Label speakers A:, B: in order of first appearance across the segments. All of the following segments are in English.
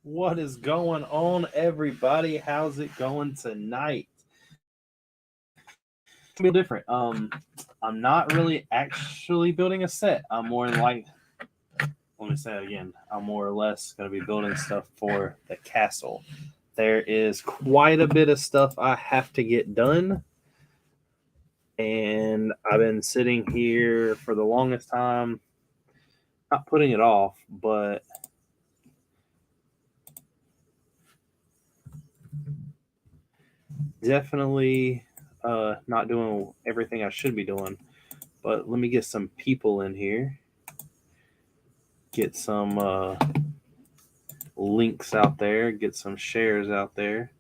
A: What is going on, everybody? How's it going tonight? It's a little different. I'm not really actually building a set. I'm more like, let me say it again. I'm more or less going to be building stuff for the castle. There is quite a bit of stuff I have to get done, and I've been sitting here for the longest time, not putting it off, but definitely not doing everything I should be doing. But let me get some people in here, get some links out there, get some shares out there.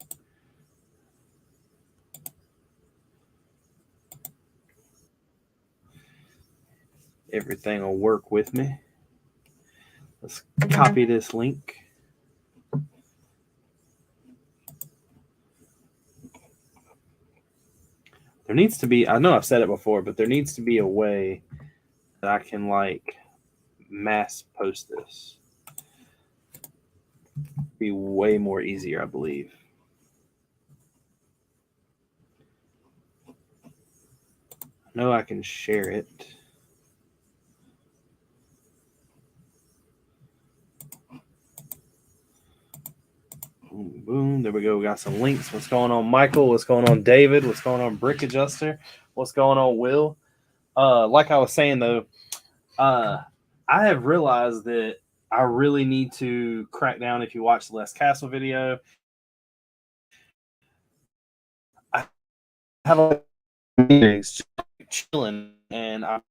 A: Everything will work with me. Let's copy this link. There needs to be, I know I've said it before, but there needs to be a way that I can like mass post this. Be way more easier, I believe. I know I can share it. Boom, boom. There we go. We got some links. What's going on, Michael? What's going on, David? What's going on, Brick Adjuster? What's going on, Will? Like I was saying though, I have realized that I really need to crack down. If you watch the last Castle video, I have a chilling, and I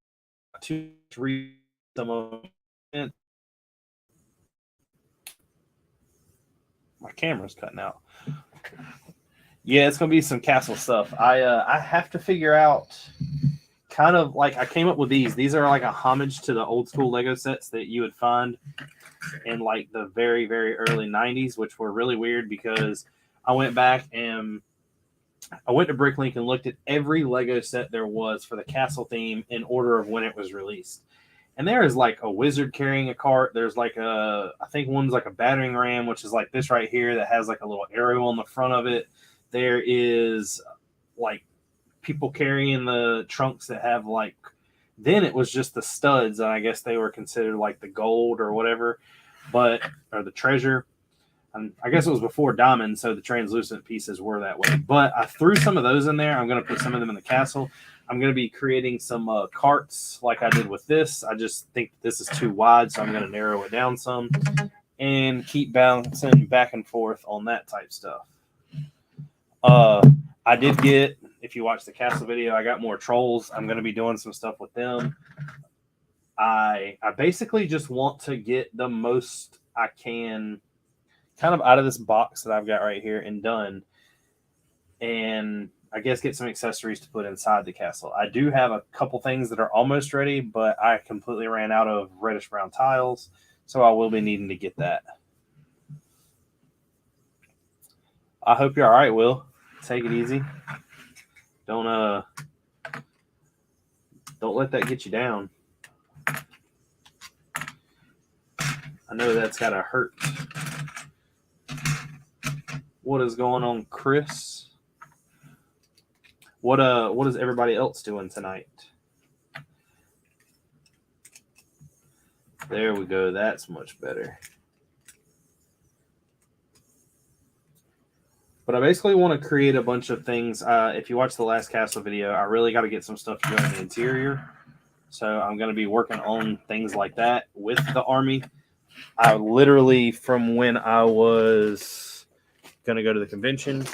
A: to read some of it. My camera's cutting out. Yeah, it's gonna be some castle stuff. I have to figure out kind of like I came up with these. These are like a homage to the old school Lego sets that you would find in like the very, very early 90s, which were really weird because I went back and I went to Bricklink and looked at every Lego set there was for the castle theme in order of when it was released. And there is like a wizard carrying a cart. There's like I think one's like a battering ram, which is like this right here that has like a little arrow on the front of it. There is like people carrying the trunks that have like, then it was just the studs, and I guess they were considered like the gold or whatever, or the treasure. And I guess it was before diamond, so the translucent pieces were that way. But I threw some of those in there. I'm going to put some of them in the castle. I'm going to be creating some carts like I did with this. I just think this is too wide, so I'm going to narrow it down some and keep bouncing back and forth on that type stuff. I did get, if you watch the castle video, I got more trolls. I'm going to be doing some stuff with them. I basically just want to get the most I can kind of out of this box that I've got right here and done, and I guess get some accessories to put inside the castle. I do have a couple things that are almost ready, but I completely ran out of reddish brown tiles, so I will be needing to get that. I hope you're all right, Will. Take it easy. Don't let that get you down. I know that's gotta hurt. What is going on, Chris? What is everybody else doing tonight? There we go. That's much better. But I basically want to create a bunch of things. If you watch the last castle video, I really got to get some stuff to go in the interior. So I'm going to be working on things like that with the army. I literally, from when I was going to go to the convention,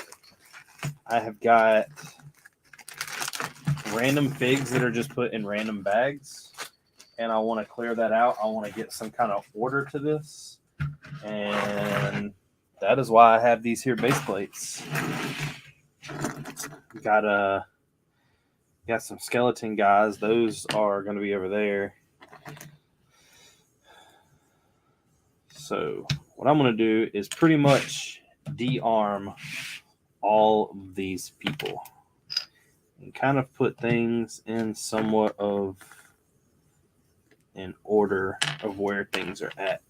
A: I have got random figs that are just put in random bags. And I want to clear that out. I want to get some kind of order to this. And that is why I have these here base plates. Got some skeleton guys. Those are going to be over there. So what I'm going to do is pretty much de-arm all of these people and kind of put things in somewhat of an order of where things are at.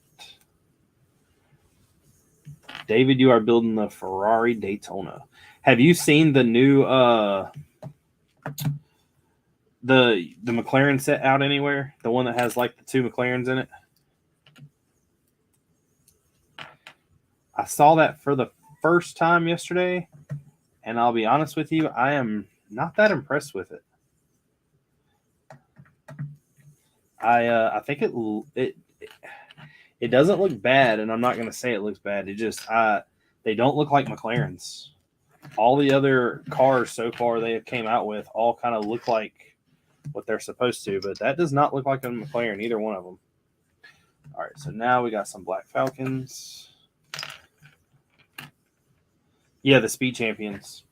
A: David, you are building the Ferrari Daytona. Have you seen the new the McLaren set out anywhere? The one that has like the two McLarens in it? I saw that for the first time yesterday, and I'll be honest with you, I am not that impressed with it. I think it doesn't look bad, and I'm not going to say it looks bad. It just they don't look like McLarens. All the other cars so far they have came out with all kind of look like what they're supposed to, but that does not look like a McLaren, either one of them. All right, so now we got some Black Falcons. Yeah, the Speed Champions.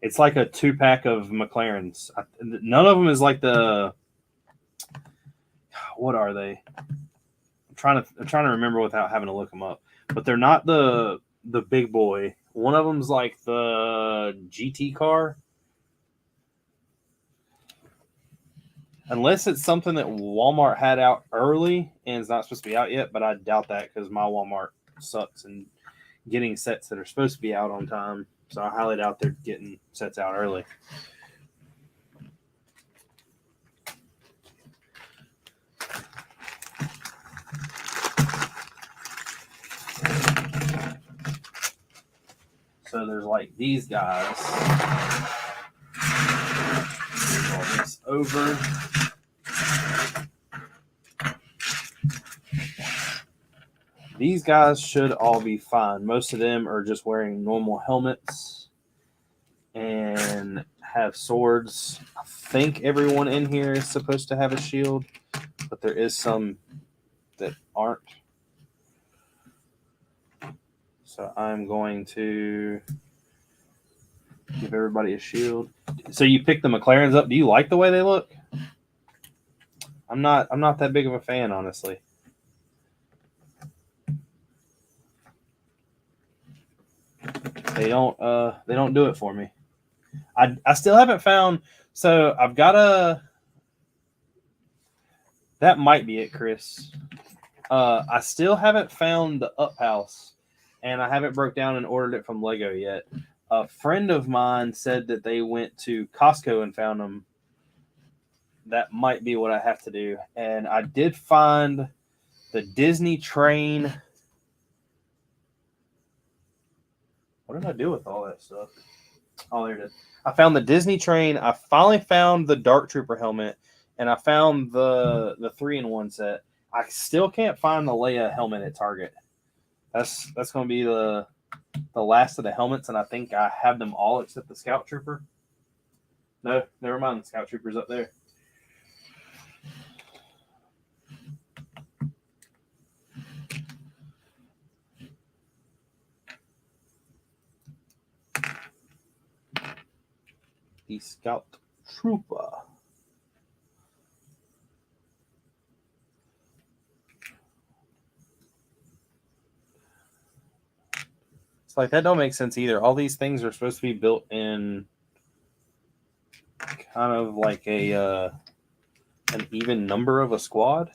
A: It's like a 2-pack of McLarens. None of them is like the. What are they? I'm trying to remember without having to look them up. But they're not the big boy. One of them's like the GT car. Unless it's something that Walmart had out early and is not supposed to be out yet, but I doubt that because my Walmart sucks in getting sets that are supposed to be out on time. So I highly doubt they're getting sets out early. So there's like these guys. Roll this over. These guys should all be fine. Most of them are just wearing normal helmets and have swords. I think everyone in here is supposed to have a shield, but there is some that aren't. So I'm going to give everybody a shield. So you pick the McLarens up. Do you like the way they look? I'm not that big of a fan, honestly. They don't do it for me. I still haven't found. So I've got a. That might be it, Chris. I still haven't found the Up House, and I haven't broke down and ordered it from Lego yet. A friend of mine said that they went to Costco and found them. That might be what I have to do. And I did find the Disney train. What did I do with all that stuff? Oh, there it is. I found the Disney train. I finally found the Dark Trooper helmet, and I found the 3-in-1 set. I still can't find the Leia helmet at Target. That's going to be the last of the helmets, and I think I have them all except the Scout Trooper. No, never mind. The Scout Trooper's up there. The Scout Trooper. It's like that don't make sense either. All these things are supposed to be built in kind of like an even number of a squad.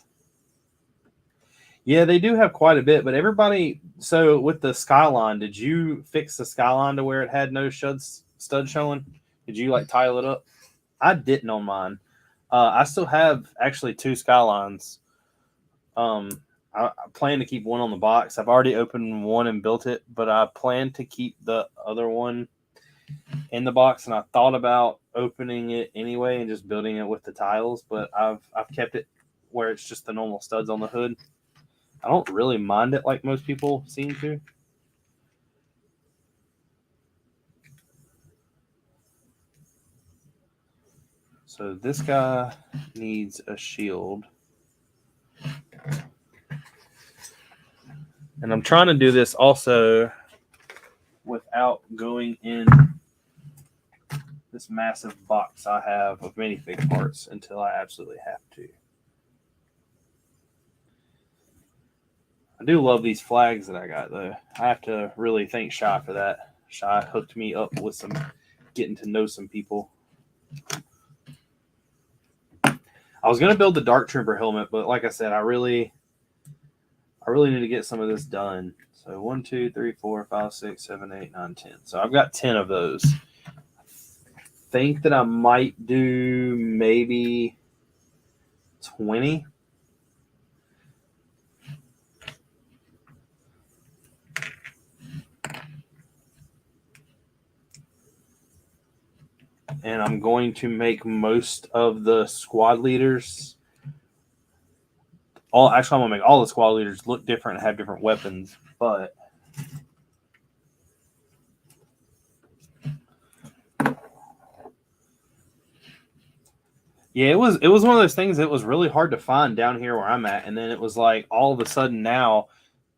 A: Yeah, they do have quite a bit, but everybody. So with the Skyline, did you fix the Skyline to where it had no stud showing? Did you like tile it up? I didn't on mine. I still have actually 2 Skylines. I plan to keep one on the box. I've already opened one and built it, but I plan to keep the other one in the box. And I thought about opening it anyway and just building it with the tiles, but I've kept it where it's just the normal studs on the hood. I don't really mind it like most people seem to. So this guy needs a shield. And I'm trying to do this also without going in this massive box I have of minifig parts until I absolutely have to. I do love these flags that I got, though. I have to really thank Shy for that. Shy hooked me up with some getting to know some people. I was going to build the Dark Trooper helmet, but like I said, I really really need to get some of this done. So 1, 2, 3, 4, 5, 6, 7, 8, 9, 10. So I've got 10 of those. I think that I might do maybe 20. And I'm going to make most of the squad leaders. Actually, I'm going to make all the squad leaders look different and have different weapons. But yeah, it was one of those things that was really hard to find down here where I'm at. And then it was like all of a sudden now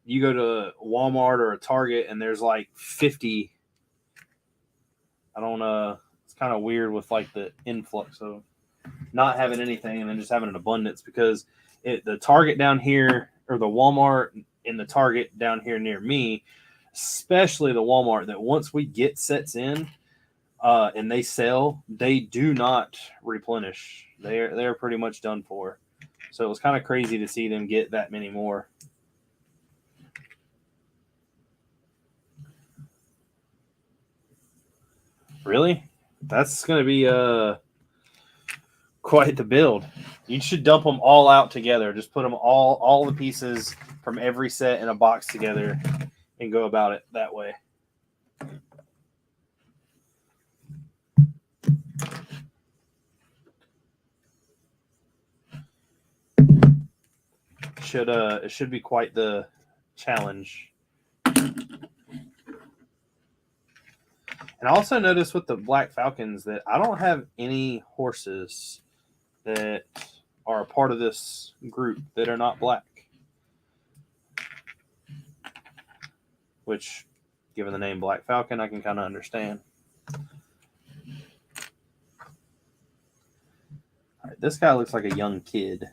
A: you go to Walmart or a Target and there's like 50. I don't know. It's kind of weird with like the influx of not having anything and then just having an abundance, because the Target down here, or the Walmart and the Target down here near me, especially the Walmart, that once we get sets in and they sell, they do not replenish. They're pretty much done for. So it was kind of crazy to see them get that many more. Really? That's going to be quite the build. You should dump them all out together. Just put them all the pieces from every set in a box together and go about it that way. It should be quite the challenge. And I also noticed with the Black Falcons that I don't have any horses that are a part of this group that are not black. Which, given the name Black Falcon, I can kind of understand. All right, this guy looks like a young kid.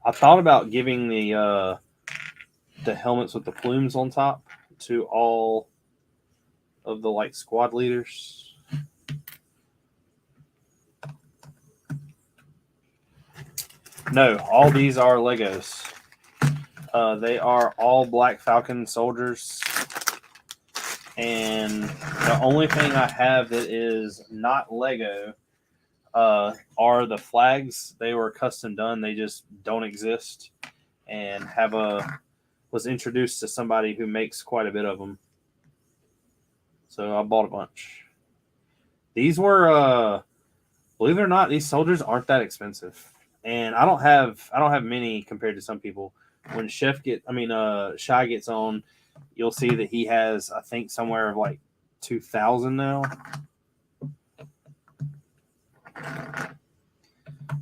A: I thought about giving the helmets with the plumes on top to all of the like squad leaders. No, all these are Legos. They are all Black Falcon soldiers. And the only thing I have that is not Lego are the flags. They were custom done. They just don't exist. And was introduced to somebody who makes quite a bit of them. So I bought a bunch. These were, believe it or not, these soldiers aren't that expensive. And I don't have many compared to some people. When Shy gets on, you'll see that he has, I think, somewhere of like 2,000 now.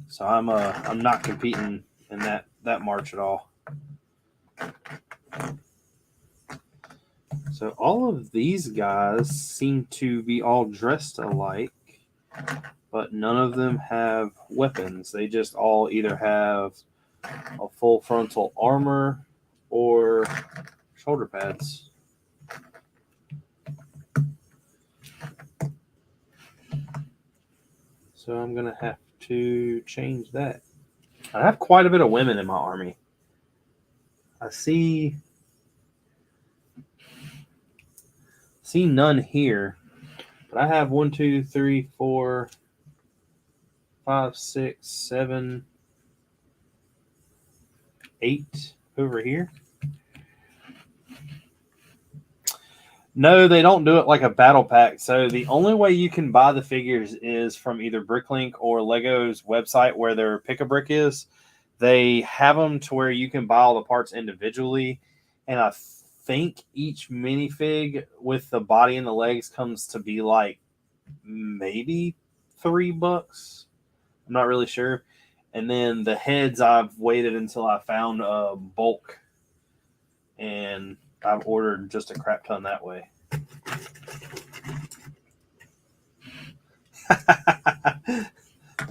A: So I'm not competing in that march at all. So all of these guys seem to be all dressed alike, but none of them have weapons. They just all either have a full frontal armor or shoulder pads. So I'm going to have to change that. I have quite a bit of women in my army. I see none here, but I have 1, 2, 3, 4, 5, 6, 7, 8 over here. No, they don't do it like a battle pack. So the only way you can buy the figures is from either Bricklink or Lego's website where their Pick-a-Brick is. They have them to where you can buy all the parts individually. And I think each minifig with the body and the legs comes to be like maybe $3. I'm not really sure. And then the heads, I've waited until I found a bulk. And I've ordered just a crap ton that way.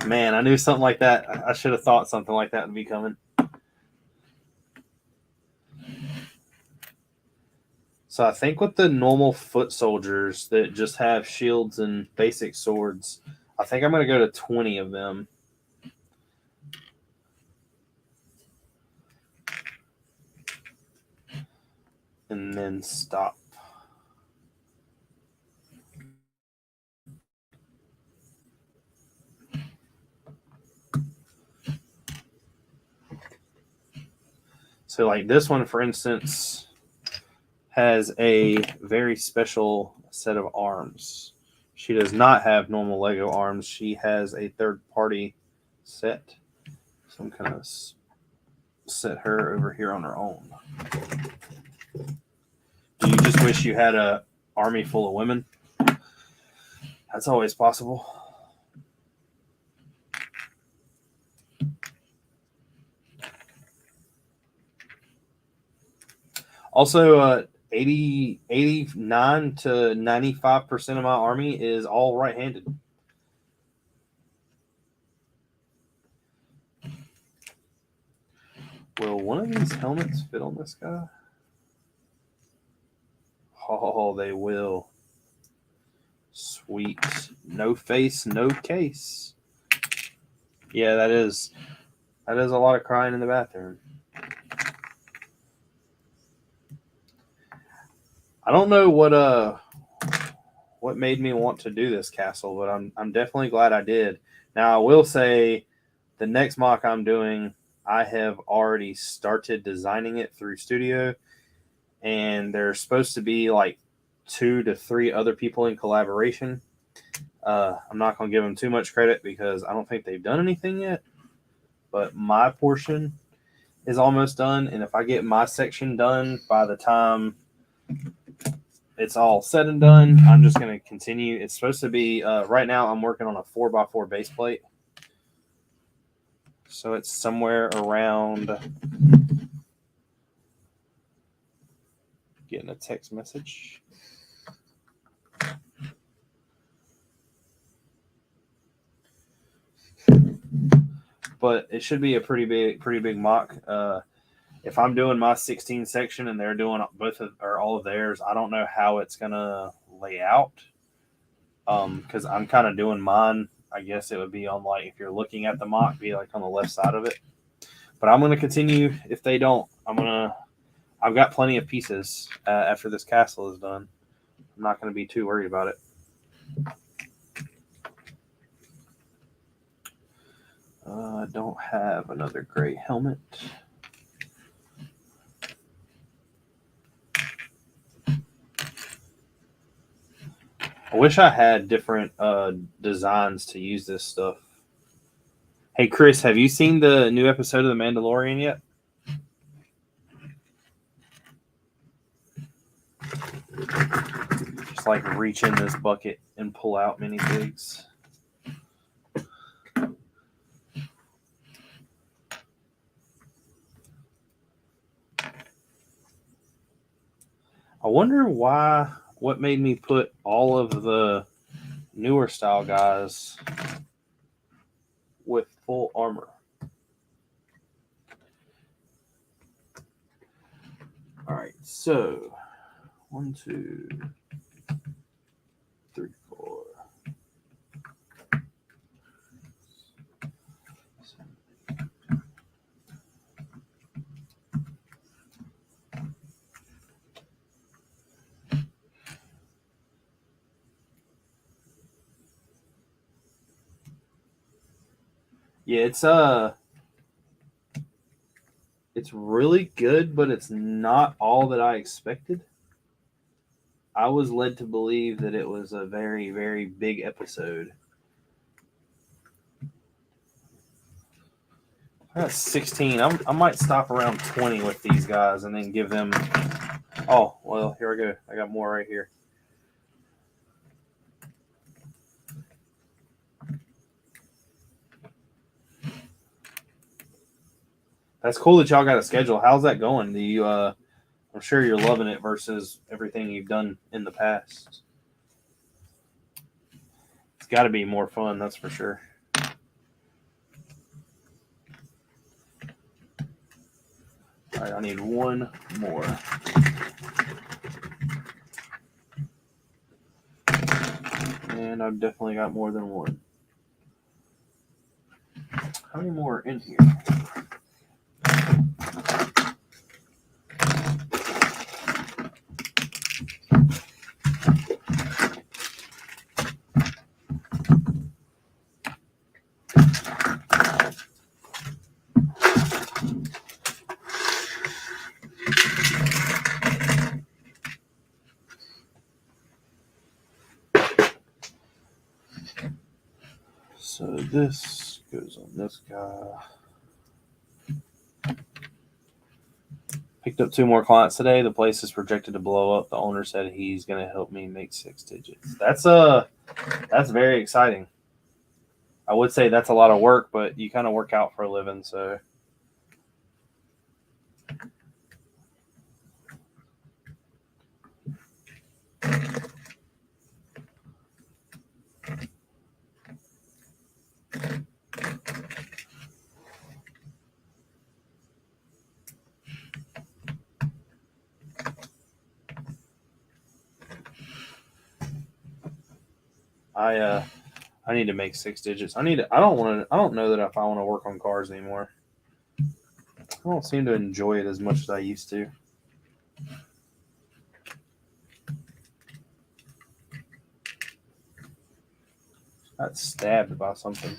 A: Man, I knew something like that. I should have thought something like that would be coming. So I think with the normal foot soldiers that just have shields and basic swords, I think I'm going to go to 20 of them. and then stop. So like this one, for instance, has a very special set of arms. She does not have normal Lego arms. She has a third-party set. So I'm kind of set her over here on her own. Do you just wish you had an army full of women? That's always possible. Also, 89 to 95% of my army is all right-handed. Will one of these helmets fit on this guy? Oh, they will. Sweet. No face, no case. Yeah, that is a lot of crying in the bathroom. I don't know what made me want to do this castle, but I'm definitely glad I did. Now I will say the next mock I'm doing, I have already started designing it through Studio, and there's supposed to be like 2 to 3 other people in collaboration. I'm not going to give them too much credit because I don't think they've done anything yet, but my portion is almost done, and if I get my section done by the time it's all said and done, I'm just going to continue. It's supposed to be, right now I'm working on a 4x4 base plate. So it's somewhere around, getting a text message. But it should be a pretty big mock. If I'm doing my 16 section and they're doing all of theirs, I don't know how it's gonna lay out. Because I'm kind of doing mine. I guess it would be on, like, if you're looking at the mock, be like on the left side of it. But I'm gonna continue. If they don't, I've got plenty of pieces after this castle is done. I'm not gonna be too worried about it. I don't have another gray helmet. I wish I had different designs to use this stuff. Hey, Chris, have you seen the new episode of The Mandalorian yet? Just like reach in this bucket and pull out minifigs. I wonder what made me put all of the newer style guys with full armor. All right, so 1, 2, 3, 4. Yeah, it's really good, but it's not all that I expected. I was led to believe that it was a very, very big episode. I got 16. I might stop around 20 with these guys and then give them... Oh, well, here we go. I got more right here. That's cool that y'all got a schedule. How's that going? Do you, I'm sure you're loving it versus everything you've done in the past. It's got to be more fun, that's for sure. All right, I need one more. And I've definitely got more than one. How many more are in here? This goes on this guy. Picked up 2 more clients today. The place is projected to blow up. The owner said he's going to help me make 6 digits. That's very exciting. I would say that's a lot of work, but you kind of work out for a living, so. I need to make 6 digits. I don't know that if I want to work on cars anymore. I don't seem to enjoy it as much as I used to. Got stabbed by something.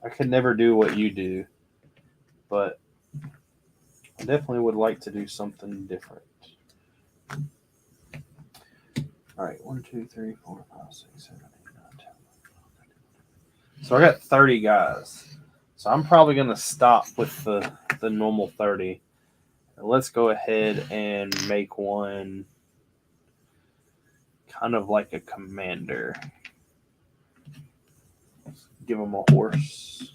A: I could never do what you do, but I definitely would like to do something different. All right, 1, 2, 3, 4, 5, 6, 7, 8, 9, 10. So I got 30 guys. So I'm probably going to stop with the normal 30. And let's go ahead and make one kind of like a commander. Give him a horse.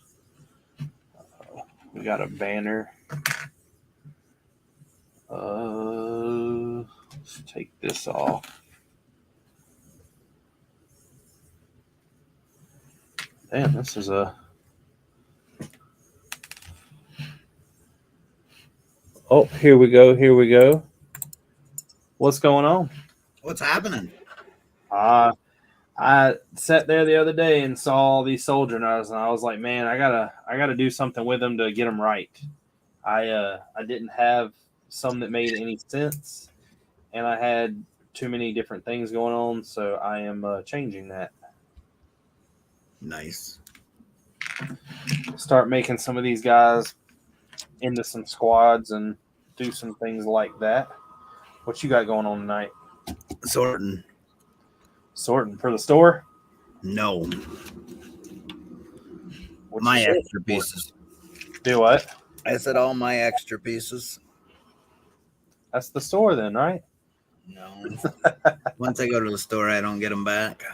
A: We got a banner. Let's take this off. Damn, this is a... Oh, here we go. What's going on?
B: What's happening?
A: I sat there the other day and saw all these soldier knives, and I was like, man, I gotta do something with them to get them right. I didn't have some that made any sense, and I had too many different things going on, so I am changing that.
B: Nice.
A: Start making some of these guys into some squads and do some things like that. What you got going on tonight?
B: Sorting
A: For the store?
B: No.
A: What's
B: my extra pieces.
A: Do what?
B: I said all my extra pieces.
A: That's the store then, right?
B: No. Once I go to the store, I don't get them back.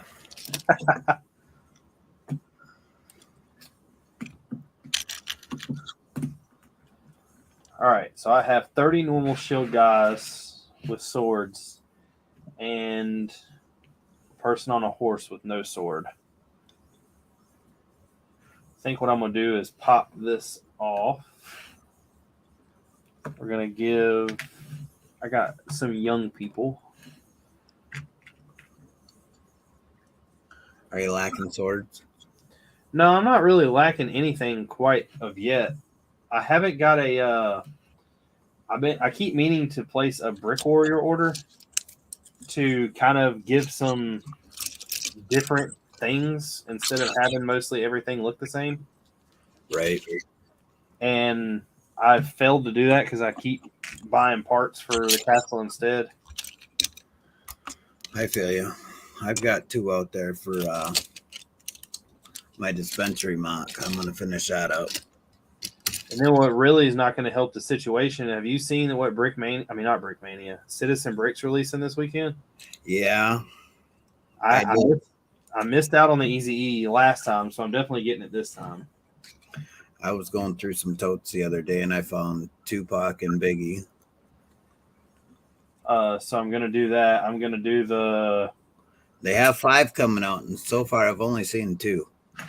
A: All right, so I have 30 normal shield guys with swords and a person on a horse with no sword. I think what I'm going to do is pop this off. We're going to give... I got some young people.
B: Are you lacking swords?
A: No, I'm not really lacking anything quite of yet. I haven't got a... I keep meaning to place a Brick Warrior order to kind of give some different things instead of having mostly everything look the same.
B: Right.
A: And I've failed to do that because I keep buying parts for the castle instead.
B: I feel you. I've got 2 out there for my dispensary mock. I'm going to finish that up.
A: And then what really is not going to help the situation, have you seen what Citizen Bricks releasing this weekend?
B: Yeah.
A: I missed out on the Easy E last time, so I'm definitely getting it this time.
B: I was going through some totes the other day, and I found Tupac and Biggie.
A: So I'm going to do that. I'm going to do the...
B: They have 5 coming out, and so far I've only seen 2.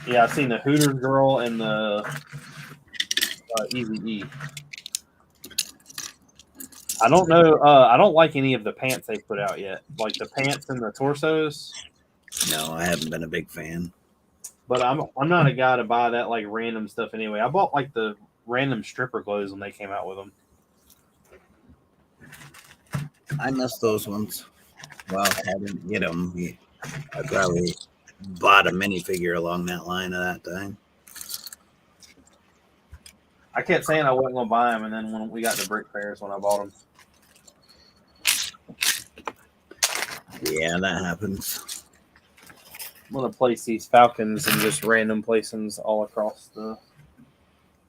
A: Yeah, I've seen the Hooters Girl and the Easy E. I don't know. I don't like any of the pants they put out yet. Like the pants and the torsos.
B: No, I haven't been a big fan.
A: But I'm not a guy to buy that like random stuff anyway. I bought like the random stripper clothes when they came out with them.
B: I missed those ones. Well, I didn't get them. I probably bought a minifigure along that line at that time.
A: I kept saying I wasn't going to buy them, and then when we got to brick fairs, when I bought them.
B: Yeah, that happens.
A: I'm going to place these falcons in just random placings all across the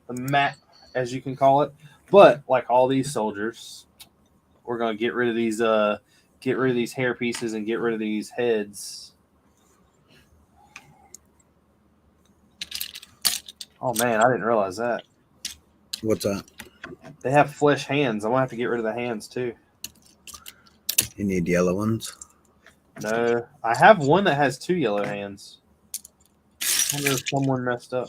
A: map, as you can call it. But like all these soldiers, we're going to get rid of these hair pieces and get rid of these heads. Oh man, I didn't realize that.
B: What's that?
A: They have flesh hands. I'm gonna have to get rid of the hands too.
B: You need yellow ones?
A: No, I have one that has 2 yellow hands. I wonder if someone messed up.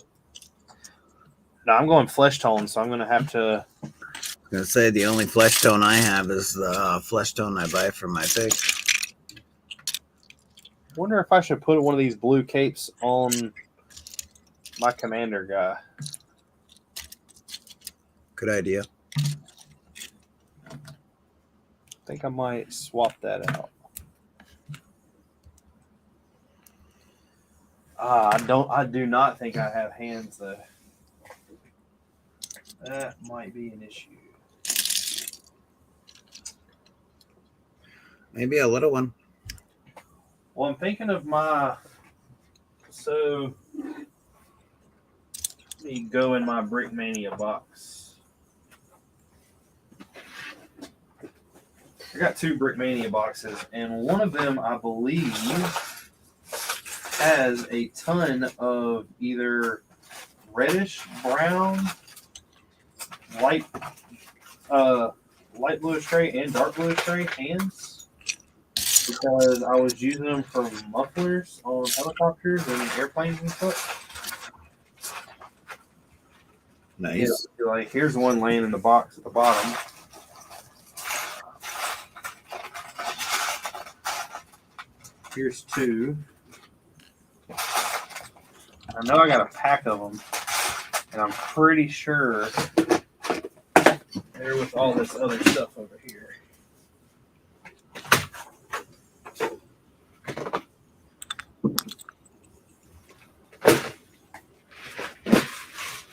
A: No, I'm going flesh tone, so I'm gonna have to.
B: I was gonna say the only flesh tone I have is the flesh tone I buy from my pig.
A: Wonder if I should put one of these blue capes on my commander guy.
B: Good idea.
A: I think I might swap that out. I do not think I have hands though. That might be an issue.
B: Maybe a little one.
A: Well, I'm thinking of my. So let me go in my Brick Mania box. I got 2 Brick Mania boxes, and one of them, I believe, has a ton of either reddish brown, light bluish gray, and dark bluish gray hands, because I was using them for mufflers on helicopters and airplanes and stuff.
B: Nice.
A: Yeah, like here's one laying in the box at the bottom. Here's 2. I know I got a pack of them, and I'm pretty sure they're with all this other stuff over here.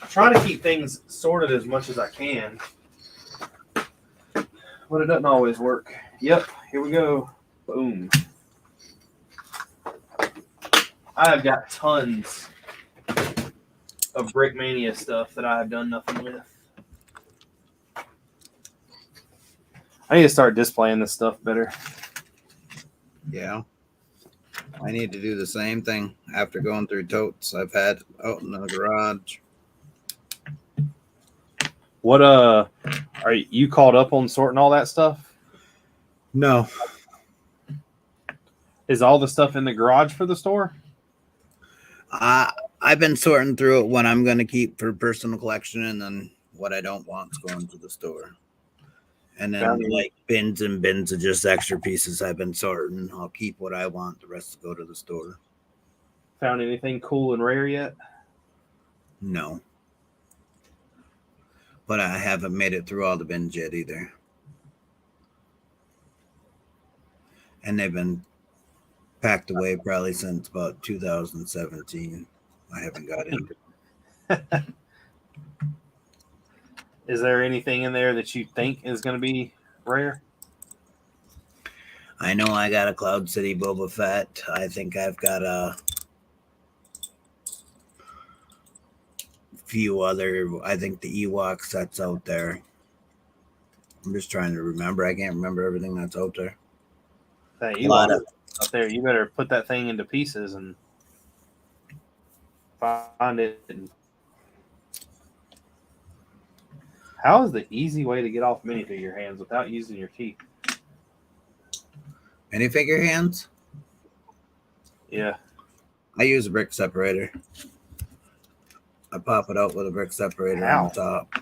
A: I try to keep things sorted as much as I can, but it doesn't always work. Yep, here we go. Boom. I have got tons of Brick Mania stuff that I have done nothing with. I need to start displaying this stuff better.
B: Yeah. I need to do the same thing after going through totes I've had out in the garage.
A: What are you caught up on sorting all that stuff?
B: No.
A: Is all the stuff in the garage for the store?
B: I've been sorting through it, what I'm going to keep for personal collection, and then what I don't want's going to the store. And then like bins and bins of just extra pieces I've been sorting. I'll keep what I want. The rest will go to the store.
A: Found anything cool and rare yet?
B: No. But I haven't made it through all the bins yet either. And they've been packed away probably since about 2017. I haven't got in.
A: Is there anything in there that you think is going to be rare?
B: I know I got a Cloud City Boba Fett. I think I've got a few other, I think the Ewok sets out there. I'm just trying to remember. I can't remember everything that's out there.
A: That Ewok out there, you better put that thing into pieces and find it. How is the easy way to get off minifigure hands without using your teeth?
B: Minifigure hands?
A: Yeah.
B: I use a brick separator. I pop it out with a brick separator on the top.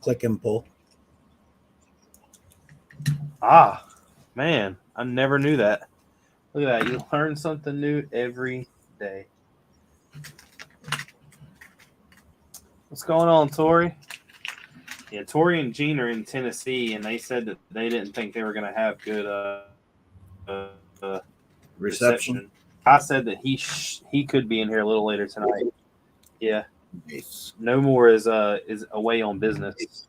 B: Click and pull.
A: Ah, man, I never knew that. Look at that. You learn something new every day. What's going on, Tori? Yeah, Tori and Gene are in Tennessee, and they said that they didn't think they were going to have good reception. I said that he could be in here a little later tonight. Yeah,
B: Nice.
A: No More is away on business.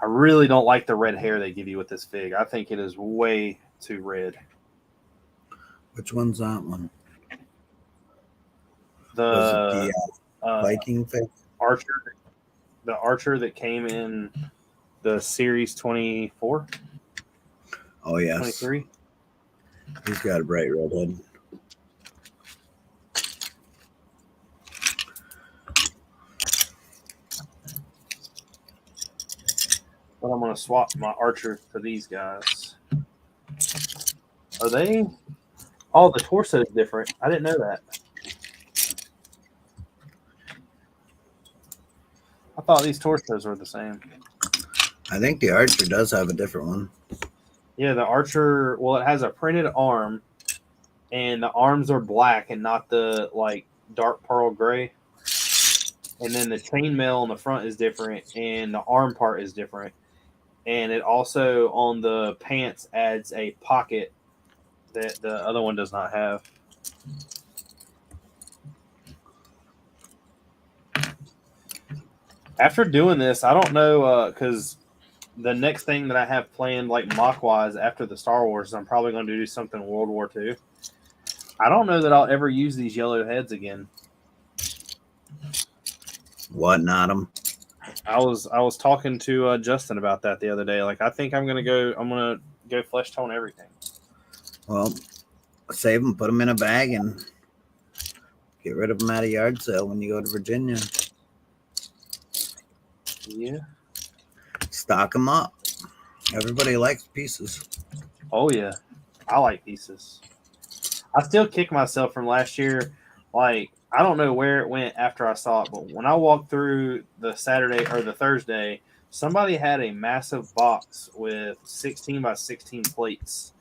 A: I really don't like the red hair they give you with this fig. I think it is way too red.
B: Which one's that one? Was it
A: The
B: the Viking fig?
A: Archer, the Archer that came in the Series 24.
B: Oh yes,
A: 23.
B: He's got a bright red head.
A: But I'm gonna swap my Archer for these guys. Are they? Oh, the torso is different. I didn't know that. I thought these torsos were the same.
B: I think the Archer does have a different one.
A: Yeah, the Archer. Well, it has a printed arm, and the arms are black and not the like dark pearl gray. And then the chainmail on the front is different, and the arm part is different. And it also on the pants adds a pocket that the other one does not have. After doing this, I don't know because the next thing that I have planned, like mock wise, after the Star Wars, I'm probably going to do something World War II. I don't know that I'll ever use these yellow heads again.
B: What, not them?
A: I was talking to Justin about that the other day. Like, I think I'm gonna go flesh tone everything.
B: Well, save them, put them in a bag, and get rid of them at a yard sale when you go to Virginia.
A: Yeah.
B: Stock them up. Everybody likes pieces.
A: Oh yeah, I like pieces. I still kick myself from last year. Like, I don't know where it went after I saw it, but when I walked through the Saturday or the Thursday, somebody had a massive box with 16 by 16 plates,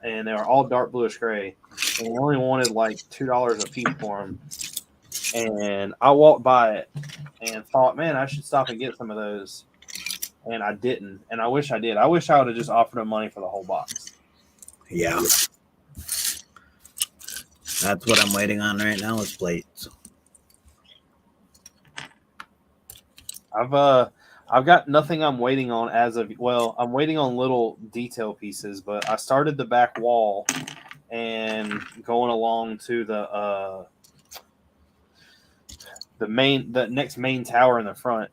A: and they were all dark bluish gray, and they only wanted like $2 a piece for them. And I walked by it and thought, man, I should stop and get some of those. And I didn't, and I wish I did. I wish I would have just offered them money for the whole box.
B: Yeah. That's what I'm waiting on right now is plates.
A: I've got nothing I'm waiting on as of I'm waiting on little detail pieces, but I started the back wall and going along to the next main tower in the front.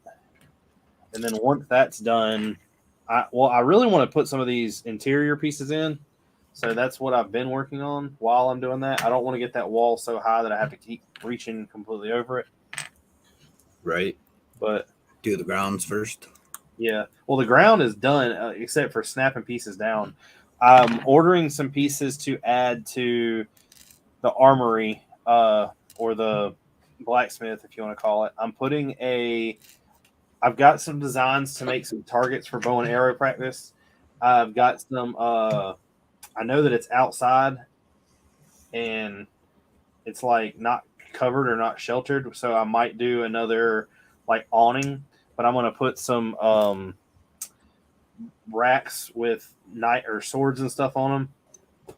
A: And then once that's done, I really want to put some of these interior pieces in. So that's what I've been working on while I'm doing that. I don't want to get that wall so high that I have to keep reaching completely over it.
B: Right.
A: But
B: do the grounds first.
A: Yeah. Well, the ground is done except for snapping pieces down. I'm ordering some pieces to add to the armory or the blacksmith, if you want to call it. I've got some designs to make some targets for bow and arrow practice. I've got some I know that it's outside and it's like not covered or not sheltered, so I might do another like awning, but I'm going to put some racks with knight or swords and stuff on them.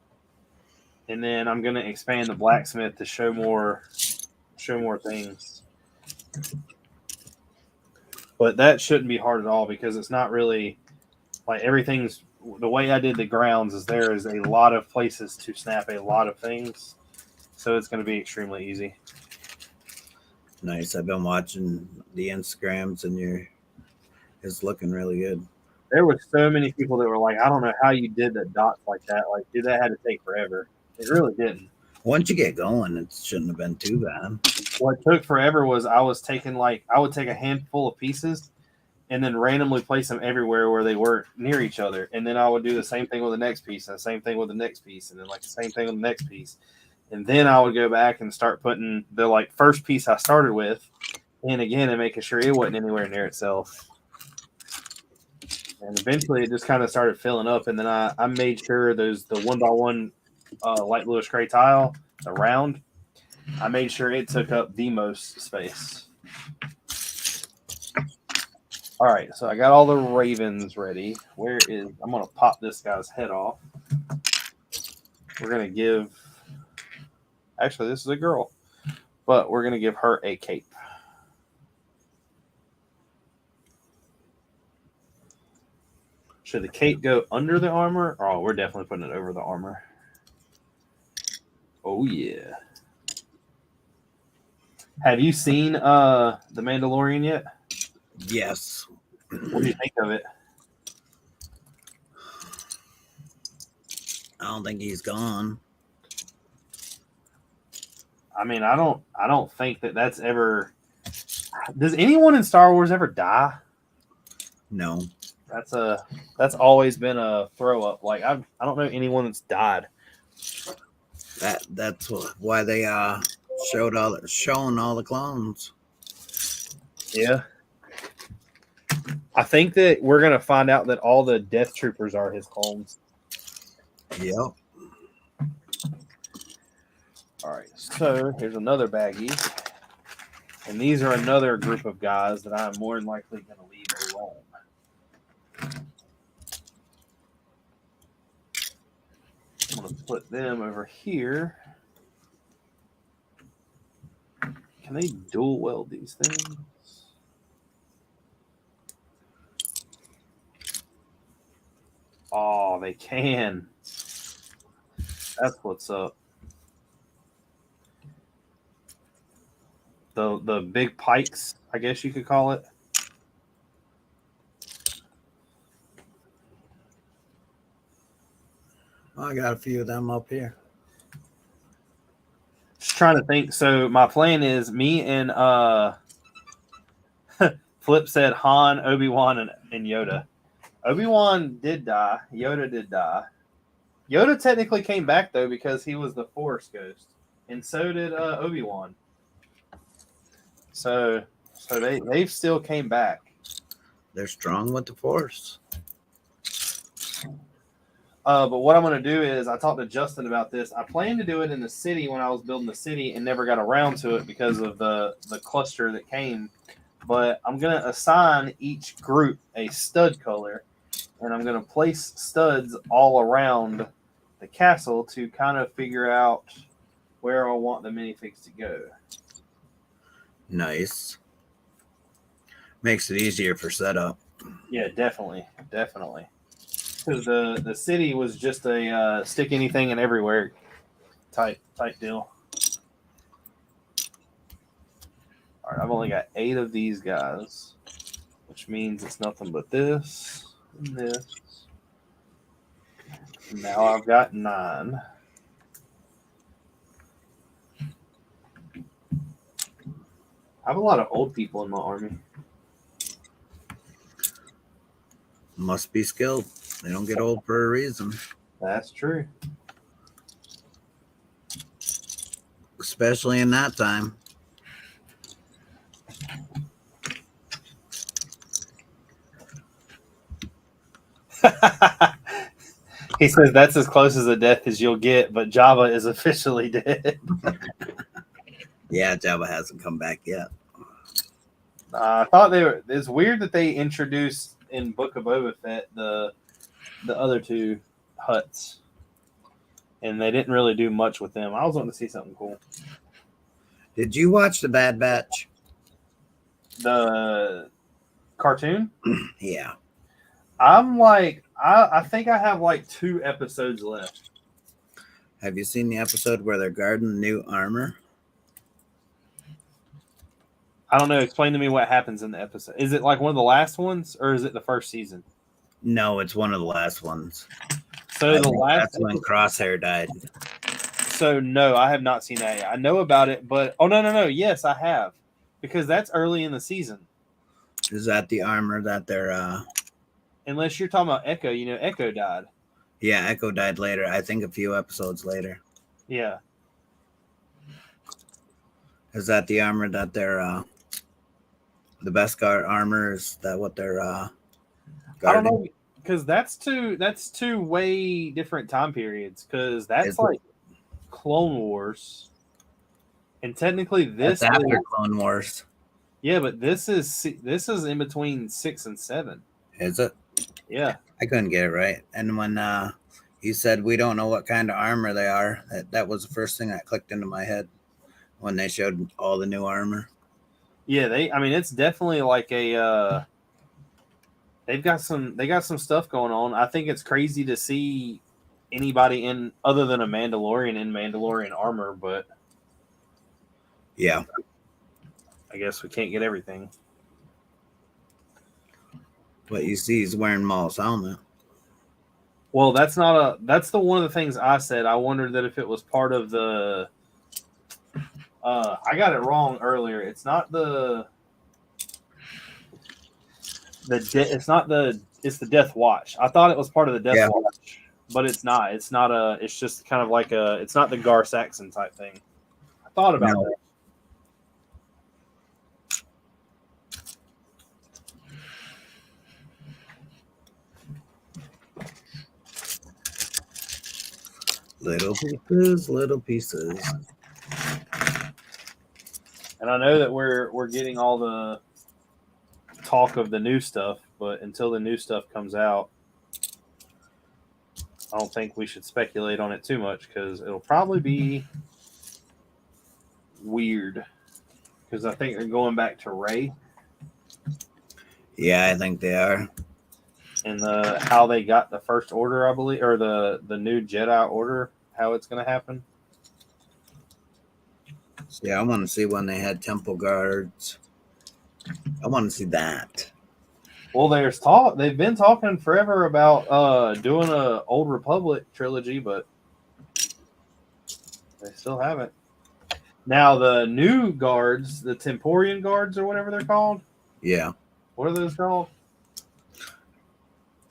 A: And then I'm going to expand the blacksmith to show more things. But that shouldn't be hard at all because it's not really like everything's the way I did the grounds is there is a lot of places to snap a lot of things. So it's going to be extremely easy.
B: Nice. I've been watching the Instagrams and it's looking really good.
A: There were so many people that were like, I don't know how you did the dots like that. Like, dude, that had to take forever. It really didn't.
B: Once you get going, it shouldn't have been too bad.
A: What took forever was I would take a handful of pieces and then randomly place them everywhere where they weren't near each other. And then I would do the same thing with the next piece and the same thing with the next piece and then like the same thing with the next piece. And then I would go back and start putting the like first piece I started with in again and making sure it wasn't anywhere near itself. And eventually it just kind of started filling up. And then I made sure the 1x1 light bluish gray tile, the round, I made sure it took up the most space. All right, so I got all the ravens ready. I'm going to pop this guy's head off. We're going to give, actually, this is a girl. but we're gonna give her a cape. Should the cape go under the armor? Oh, we're definitely putting it over the armor. Oh yeah. Have you seen The Mandalorian yet?
B: Yes.
A: What do you think of it?
B: I don't think he's gone.
A: I mean, I don't think that's ever. Does anyone in Star Wars ever die?
B: No.
A: That's always been a throw up. Like I don't know anyone that's died.
B: That's why they showing all the clones.
A: Yeah. I think that we're gonna find out that all the Death Troopers are his clones.
B: Yep.
A: All right, so here's another baggie, and these are another group of guys that I'm more than likely gonna leave alone. I'm gonna put them over here. Can they dual weld these things? Oh, they can. That's what's up. The big pikes, I guess you could call it.
B: I got a few of them up here.
A: Just trying to think. So my plan is me and Flip said Han, Obi-Wan, and Yoda. Obi-Wan did die. Yoda did die. Yoda technically came back though because he was the Force ghost, and so did Obi-Wan. So they've still came back.
B: They're strong with the Force.
A: But what I'm going to do is I talked to Justin about this. I planned to do it in the city when I was building the city and never got around to it because of the cluster that came. But I'm going to assign each group a stud color, and I'm going to place studs all around the castle to kind of figure out where I want the minifigs to go.
B: Nice. Makes it easier for setup.
A: Yeah, definitely. Because the city was just a stick anything and everywhere type deal. All right, I've only got 8 of these guys, which means it's nothing but this and this. Now I've got 9. I have a lot of old people in my army.
B: Must be skilled. They don't get old for a reason.
A: That's true.
B: Especially in that time.
A: He says that's as close as a death as you'll get, but Jabba is officially dead.
B: Yeah, Jabba hasn't come back yet.
A: I thought they were. It's weird that they introduced in Book of Boba Fett the other 2 huts, and they didn't really do much with them. I was wanting to see something cool.
B: Did you watch The Bad Batch?
A: The cartoon?
B: Yeah.
A: I'm like, I think I have like 2 episodes left.
B: Have you seen the episode where they're guarding the new armor?
A: I don't know. Explain to me what happens in the episode. Is it like one of the last ones, or is it the first season?
B: No, it's one of the last ones.
A: So
B: that's when Crosshair died.
A: So no, I have not seen that yet. I know about it, but no. Yes, I have, because that's early in the season.
B: Is that the armor that they're?
A: Unless you're talking about Echo, Echo died.
B: Yeah, Echo died later. I think a few episodes later.
A: Yeah.
B: Is that the armor that they're? The Beskar armor, is that what they're? Guarding?
A: I don't know, because that's two way different time periods. Because that's like Clone Wars, and technically this
B: that's after Clone Wars.
A: Yeah, but this is in between 6 and 7.
B: Is it?
A: Yeah,
B: I couldn't get it right. And when he said we don't know what kind of armor they are, that was the first thing that clicked into my head when they showed all the new armor.
A: Yeah, I mean, it's definitely like a. They got some stuff going on. I think it's crazy to see anybody in other than a Mandalorian in Mandalorian armor, but
B: Yeah.
A: I guess we can't get everything.
B: But you see, he's wearing Maul's helmet.
A: Well, that's the one of the things I said. I wondered that if it was part of the. I got it wrong earlier. It's not it's the Death Watch. I thought it was part of the Death Watch, but it's not. It's just kind of like it's not the Gar Saxon type thing. I thought about that.
B: Little pieces, little pieces.
A: And I know that we're getting all the talk of the new stuff, but until the new stuff comes out, I don't think we should speculate on it too much because it'll probably be weird. Because I think they're going back to Rey.
B: Yeah, I think they are.
A: And how they got the First Order, I believe, or the new Jedi Order, how it's going to happen.
B: Yeah, I want to see when they had temple guards. I want to see that.
A: Well, they've been talking forever about doing a Old Republic trilogy, but they still haven't. Now the new guards, the Temporian guards or whatever they're called.
B: Yeah.
A: What are those called?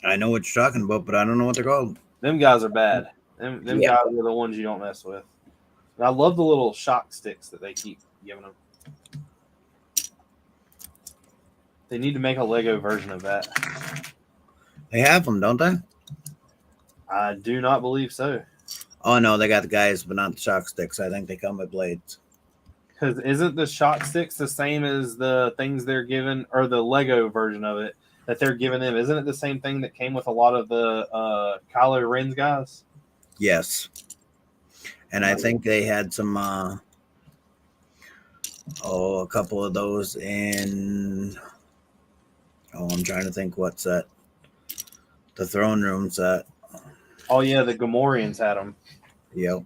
B: I know what you're talking about, but I don't know what they're called.
A: Them guys are bad. Them guys are the ones you don't mess with. And I love the little shock sticks that they keep giving them. They need to make a Lego version of that.
B: They have them, don't they?
A: I do not believe so.
B: Oh, no, they got the guys, but not the shock sticks. I think they come with blades.
A: Because isn't the shock sticks the same as the things they're given, or the Lego version of it that they're giving them? Isn't it the same thing that came with a lot of the Kylo Ren's guys?
B: Yes. And I think they had some, a couple of those in, I'm trying to think what set. The throne room set.
A: Oh, yeah, the Gamorreans had them.
B: Yep.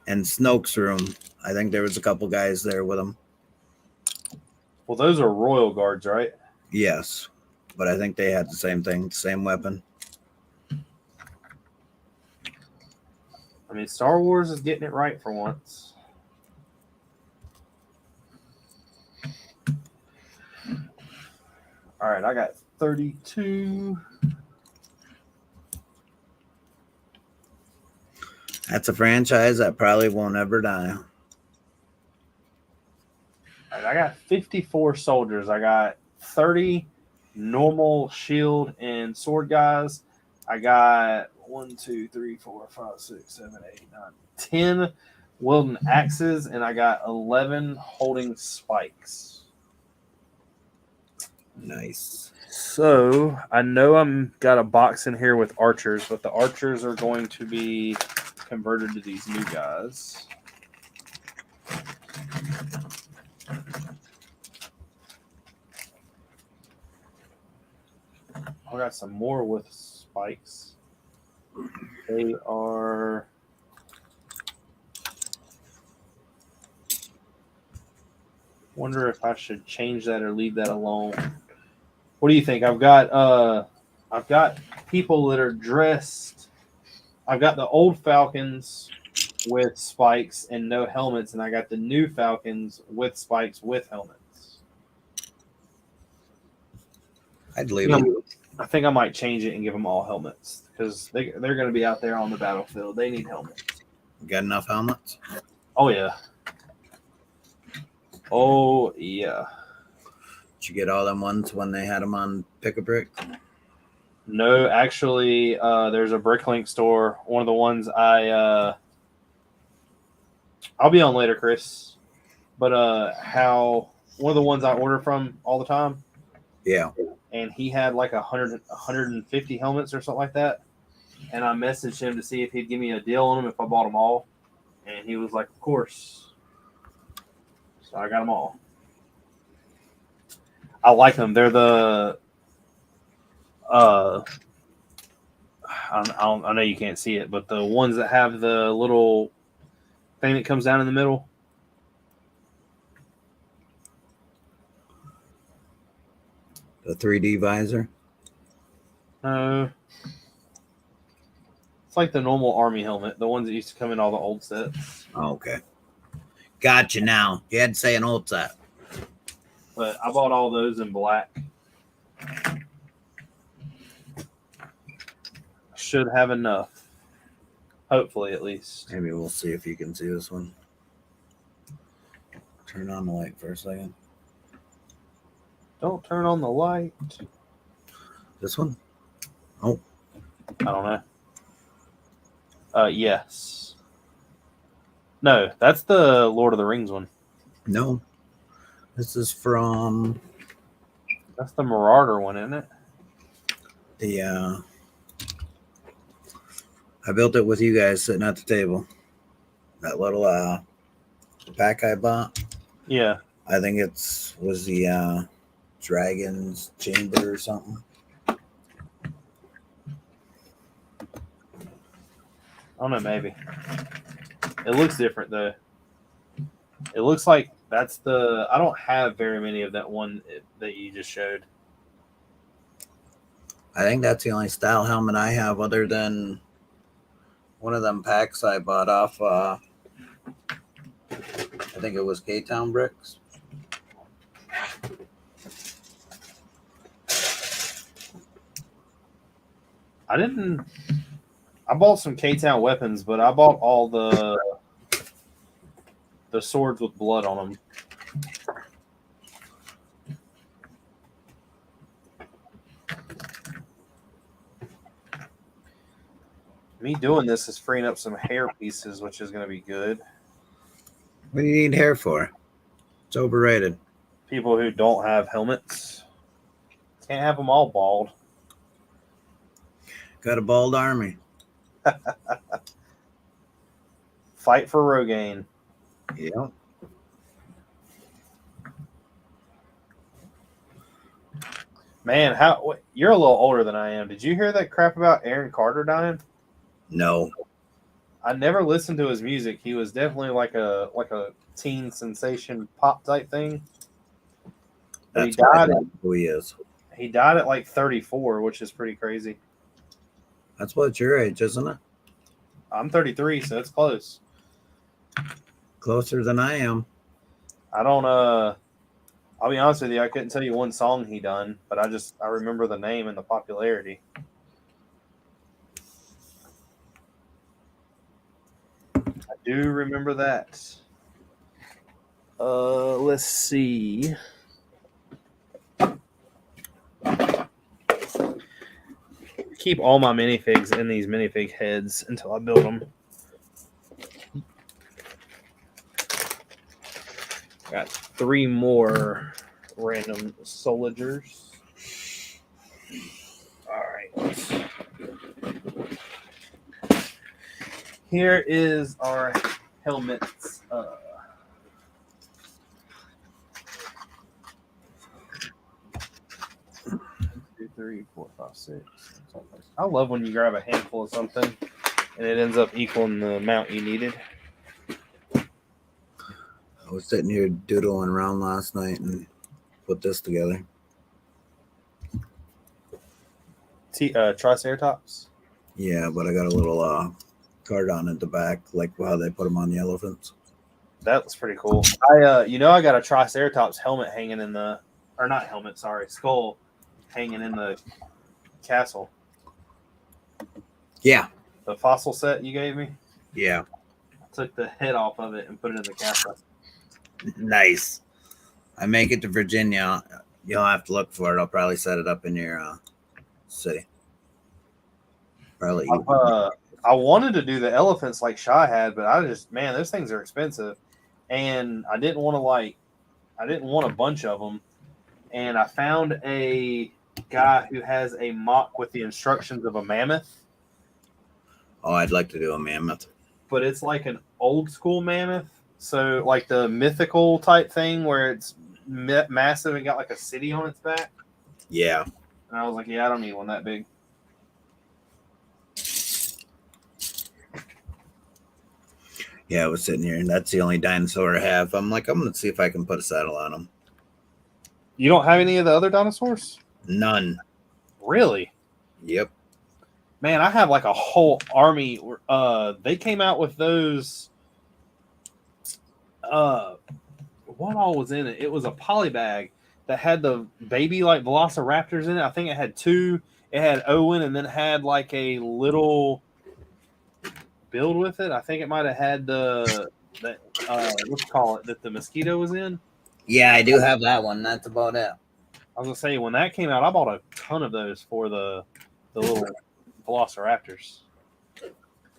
B: And Snoke's room. I think there was a couple guys there with him.
A: Well, those are royal guards, right?
B: Yes. But I think they had the same thing, the same weapon.
A: I mean, Star Wars is getting it right for once. All right, I got 32.
B: That's a franchise that probably won't ever die.
A: All right, I got 54 soldiers. I got 30 normal shield and sword guys. I got 1, 2, 3, 4, 5, 6, 7, 8, 9, 10 wielding axes, and I got 11 holding spikes.
B: Nice.
A: So I know I'm got a box in here with archers, but the archers are going to be converted to these new guys. I got some more with spikes. They are. Wonder if I should change that or leave that alone. What do you think? I've got people that are dressed. I've got the old Falcons with spikes and no helmets, and I got the new Falcons with spikes with helmets.
B: I'd leave them.
A: I think I might change it and give them all helmets because they're going to be out there on the battlefield. They need helmets.
B: Got enough helmets?
A: Oh, yeah. Oh, yeah.
B: Did you get all them ones when they had them on Pick-a-Brick?
A: No, actually, there's a Bricklink store. One of the ones I'll be on later, Chris. But one of the ones I order from all the time.
B: Yeah.
A: And he had like 150 helmets or something like that. and I messaged him to see if he'd give me a deal on them if I bought them all, and he was like, "Of course." So I got them all. I like them. They're the I know you can't see it, but the ones that have the little thing that comes down in the middle.
B: The 3D visor.
A: It's like the normal army helmet, the ones that used to come in all the old sets.
B: Oh, okay. Gotcha now. You had to say an old set.
A: But I bought all those in black. Should have enough. Hopefully, at least.
B: Maybe we'll see if you can see this one. Turn on the light for a second.
A: Don't turn on the light.
B: This one? Oh.
A: I don't know. Yes. No, that's the Lord of the Rings one.
B: No. This is from...
A: That's the Marauder one, isn't it?
B: The, I built it with you guys sitting at the table. That little, pack I bought.
A: Yeah.
B: I think was the, Dragon's Chamber or something.
A: I don't know, maybe. It looks different, though. It looks like that's the... I don't have very many of that one that you just showed.
B: I think that's the only style helmet I have other than one of them packs I bought off, I think it was K-Town Bricks.
A: I bought some K-Town weapons, but I bought all the swords with blood on them. Me doing this is freeing up some hair pieces, which is going to be good.
B: What do you need hair for? It's overrated.
A: People who don't have helmets can't have them all bald.
B: Got a bald army.
A: Fight for Rogaine.
B: Yeah.
A: Man, you're a little older than I am. Did you hear that crap about Aaron Carter dying?
B: No.
A: I never listened to his music. He was definitely like a teen sensation pop type thing. But
B: That's who he is.
A: He died at like 34, which is pretty crazy.
B: That's what's your age, isn't it?
A: I'm 33, so it's close.
B: Closer than I am.
A: I don't I'll be honest with you, I couldn't tell you one song he done, but I remember the name and the popularity. I do remember that. Let's see. Keep all my minifigs in these minifig heads until I build them. Got 3 more random soldiers. All right. Here is our helmets. 1, 2, 3, 4, 5, 6. I love when you grab a handful of something and it ends up equaling the amount you needed.
B: I was sitting here doodling around last night and put this together.
A: Triceratops?
B: Yeah, but I got a little card on at the back, like how they put them on the elephants.
A: That was pretty cool. I got a Triceratops helmet hanging in the, or not helmet, sorry, skull hanging in the castle.
B: Yeah.
A: The fossil set you gave me?
B: Yeah.
A: I took the head off of it and put it in the castle.
B: Nice. I make it to Virginia. You'll have to look for it. I'll probably set it up in your city. Probably.
A: I wanted to do the elephants like Shy had, but man, those things are expensive, and I didn't want a bunch of them, and I found a guy who has a mock with the instructions of a mammoth,
B: Oh, I'd like to do a mammoth.
A: but it's like an old school mammoth. So like the mythical type thing where it's massive and got like a city on its back.
B: Yeah.
A: And I was like, yeah, I don't need one that big.
B: Yeah, I was sitting here, and that's the only dinosaur I have. I'm like, I'm going to see if I can put a saddle on him.
A: You don't have any of the other dinosaurs?
B: None.
A: Really?
B: Yep.
A: Man, I have like a whole army. They came out with those. What all was in it? It was a poly bag that had the baby like velociraptors in it. I think it had two. It had Owen, and then it had like a little build with it. I think it might have had the what you call it that the mosquito was in.
B: Yeah, I do have that one. That's about it.
A: I was gonna say when that came out, I bought a ton of those for the little velociraptors.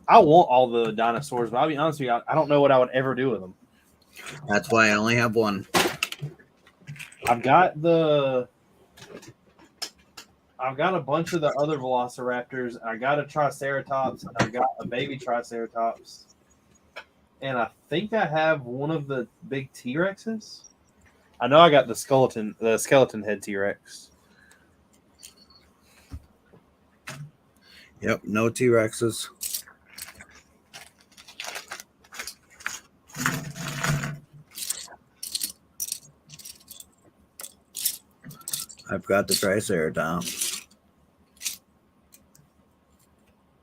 A: I want all the dinosaurs, but I'll be honest with you, I don't know what I would ever do with them.
B: That's why I only have one.
A: I've got a bunch of the other velociraptors. I got a triceratops. And I got a baby triceratops, and I think I have one of the big T-Rexes. I know I got the skeleton head T-Rex.
B: Yep, no T-Rexes. I've got the Triceratops.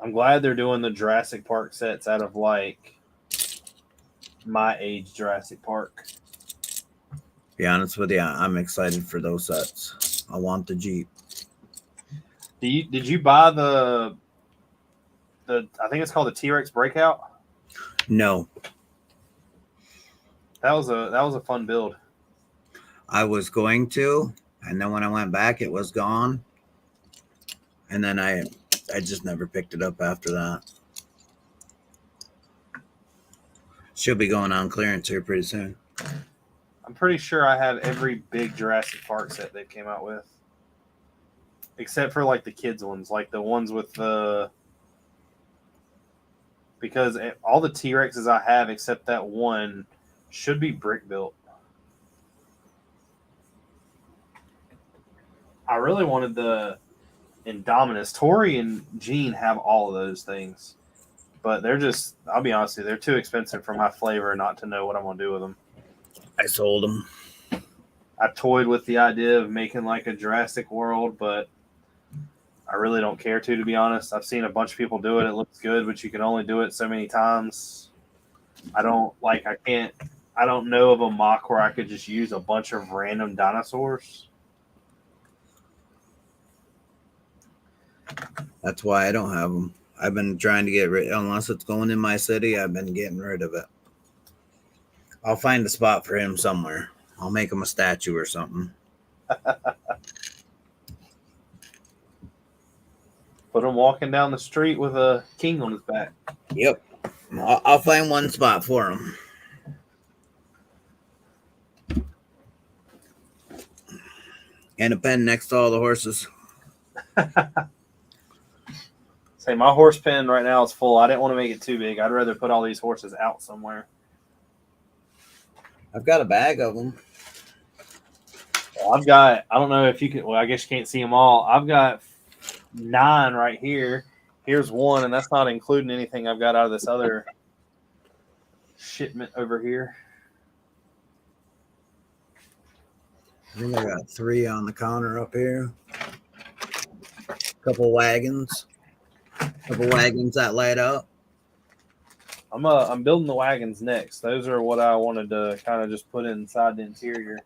A: I'm glad they're doing the Jurassic Park sets out of like my age Jurassic Park.
B: Be honest with you, I'm excited for those sets. I want the Jeep.
A: Did you buy the I think it's called the T-Rex Breakout?
B: No.
A: That was a fun build.
B: I was going to, and then when I went back, it was gone. And then I just never picked it up after that. Should be going on clearance here pretty soon.
A: I'm pretty sure I have every big Jurassic Park set they came out with. Except for like the kids ones, like the ones with the because all the T-Rexes I have except that one should be brick built. I really wanted the Indominus. Tori and Gene have all of those things. But they're just, I'll be honest with you, they're too expensive for my flavor not to know what I'm going to do with them.
B: I sold them.
A: I toyed with the idea of making like a Jurassic World, but I really don't care to be honest. I've seen a bunch of people do it. It looks good, but you can only do it so many times. I don't know of a mock where I could just use a bunch of random dinosaurs.
B: That's why I don't have them. I've been trying to get rid, unless it's going in my city, I've been getting rid of it. I'll find a spot for him somewhere. I'll make him a statue or something.
A: Put him walking down the street with a king on his back.
B: Yep. I'll find one spot for him. And a pen next to all the horses.
A: Say my horse pen right now is full. I didn't want to make it too big. I'd rather put all these horses out somewhere.
B: I've got a bag of them.
A: Well, I don't know if you can, well, I guess you can't see them all. I've got 9 right here. Here's one, and that's not including anything I've got out of this other shipment over here.
B: I think I got 3 on the counter up here. Couple wagons that light up.
A: I'm building the wagons next. Those are what I wanted to kind of just put inside the interior.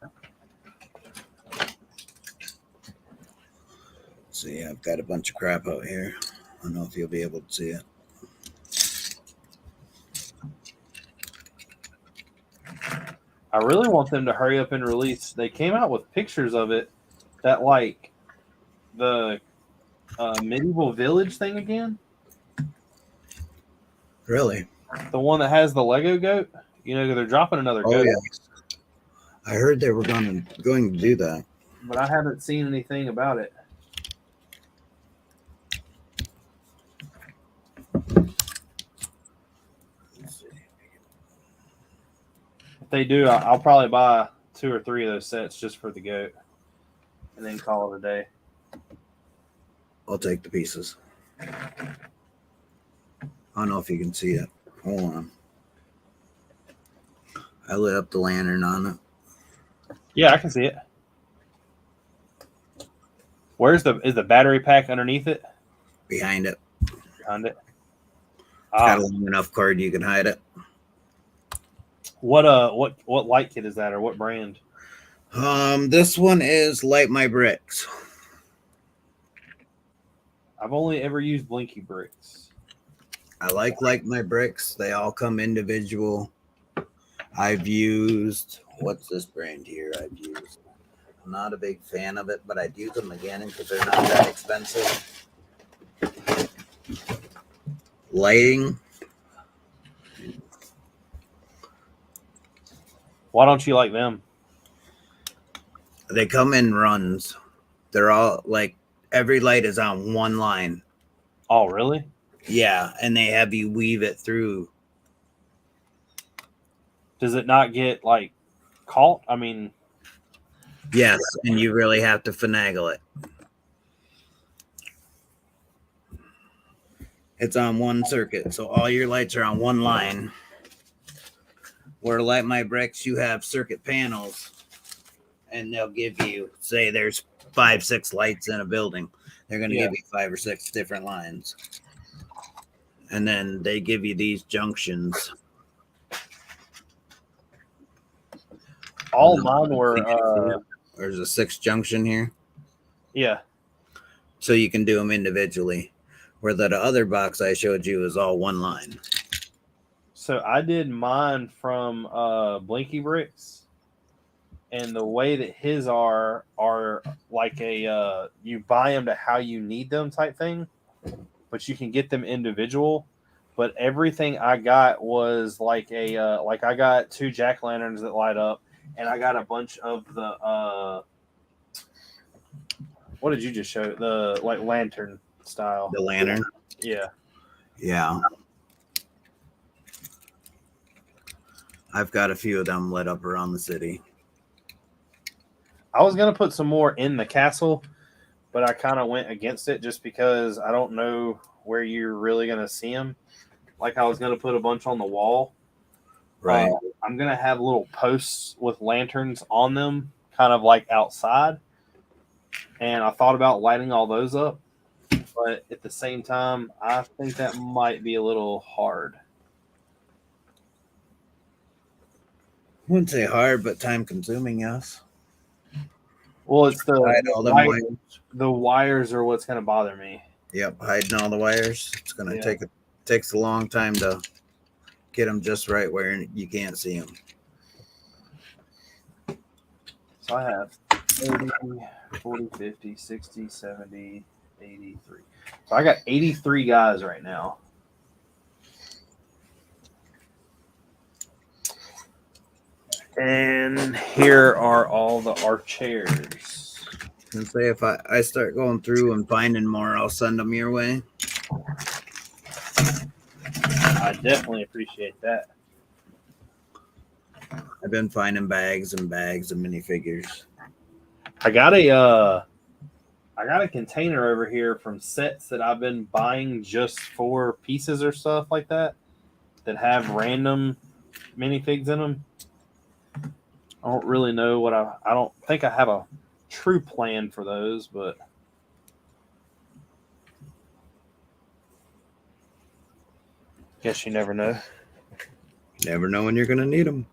B: See, I've got a bunch of crap out here. I don't know if you'll be able to see it.
A: I really want them to hurry up and release. They came out with pictures of it that like the medieval village thing again.
B: Really?
A: The one that has the Lego goat. You know, they're dropping another goat.
B: Oh, yeah. I heard they were going to do that.
A: But I haven't seen anything about it. they do, I'll probably buy 2 or 3 of those sets just for the goat, and then call it a day.
B: I'll take the pieces. I don't know if you can see it. Hold on. I lit up the lantern on it.
A: Yeah, I can see it. Is the battery pack underneath it?
B: Behind it.
A: Behind it.
B: Got a long enough cord you can hide it.
A: What light kit is that, or what brand?
B: This one is Light My Bricks.
A: I've only ever used beardedbrix.
B: I like My Bricks. They all come individual. I've used, what's this brand here? I'm not a big fan of it, but I'd use them again because they're not that expensive. Lighting.
A: Why don't you like them?
B: They come in runs. They're all like, every light is on one line.
A: Oh, really?
B: Yeah, and they have you weave it through.
A: Does it not get like caught? I mean,
B: yes, and you really have to finagle it. It's on one circuit, so all your lights are on one line. Where Light My Bricks, you have circuit panels, and they'll give you, say there's 5-6 lights in a building. They're going to give you 5 or 6 different lines. And then they give you these junctions.
A: all mine were.
B: There's a 6 junction here.
A: Yeah.
B: So you can do them individually. Where the other box I showed you is all one line.
A: So I did mine from beardedbrix, and the way that his are like a you buy them to how you need them type thing, but you can get them individual. But everything I got was like a like I got 2 jack-o'-lanterns that light up, and I got a bunch of the what did you just show? The like lantern style.
B: The lantern.
A: Yeah.
B: Yeah. I've got a few of them lit up around the city.
A: I was going to put some more in the castle, but I kind of went against it just because I don't know where you're really going to see them. Like I was going to put a bunch on the wall.
B: Right.
A: I'm going to have little posts with lanterns on them, kind of like outside. And I thought about lighting all those up. But at the same time, I think that might be a little hard.
B: I wouldn't say hard, but time consuming, yes.
A: Well, it's
B: wires.
A: The wires are what's going to bother me.
B: Yep, hiding all the wires. It's going to takes a long time to get them just right where you can't see them.
A: So I have 30, 40, 50, 60, 70, 83. So I got 83 guys right now. And here are all the archers.
B: And say if I start going through and finding more, I'll send them your way.
A: I definitely appreciate that.
B: I've been finding bags and bags of minifigures.
A: I got a container over here from sets that I've been buying just for pieces or stuff like that have random minifigs in them. I don't really know what I don't think I have a true plan for those, but guess you never know.
B: Never know when you're going to need them.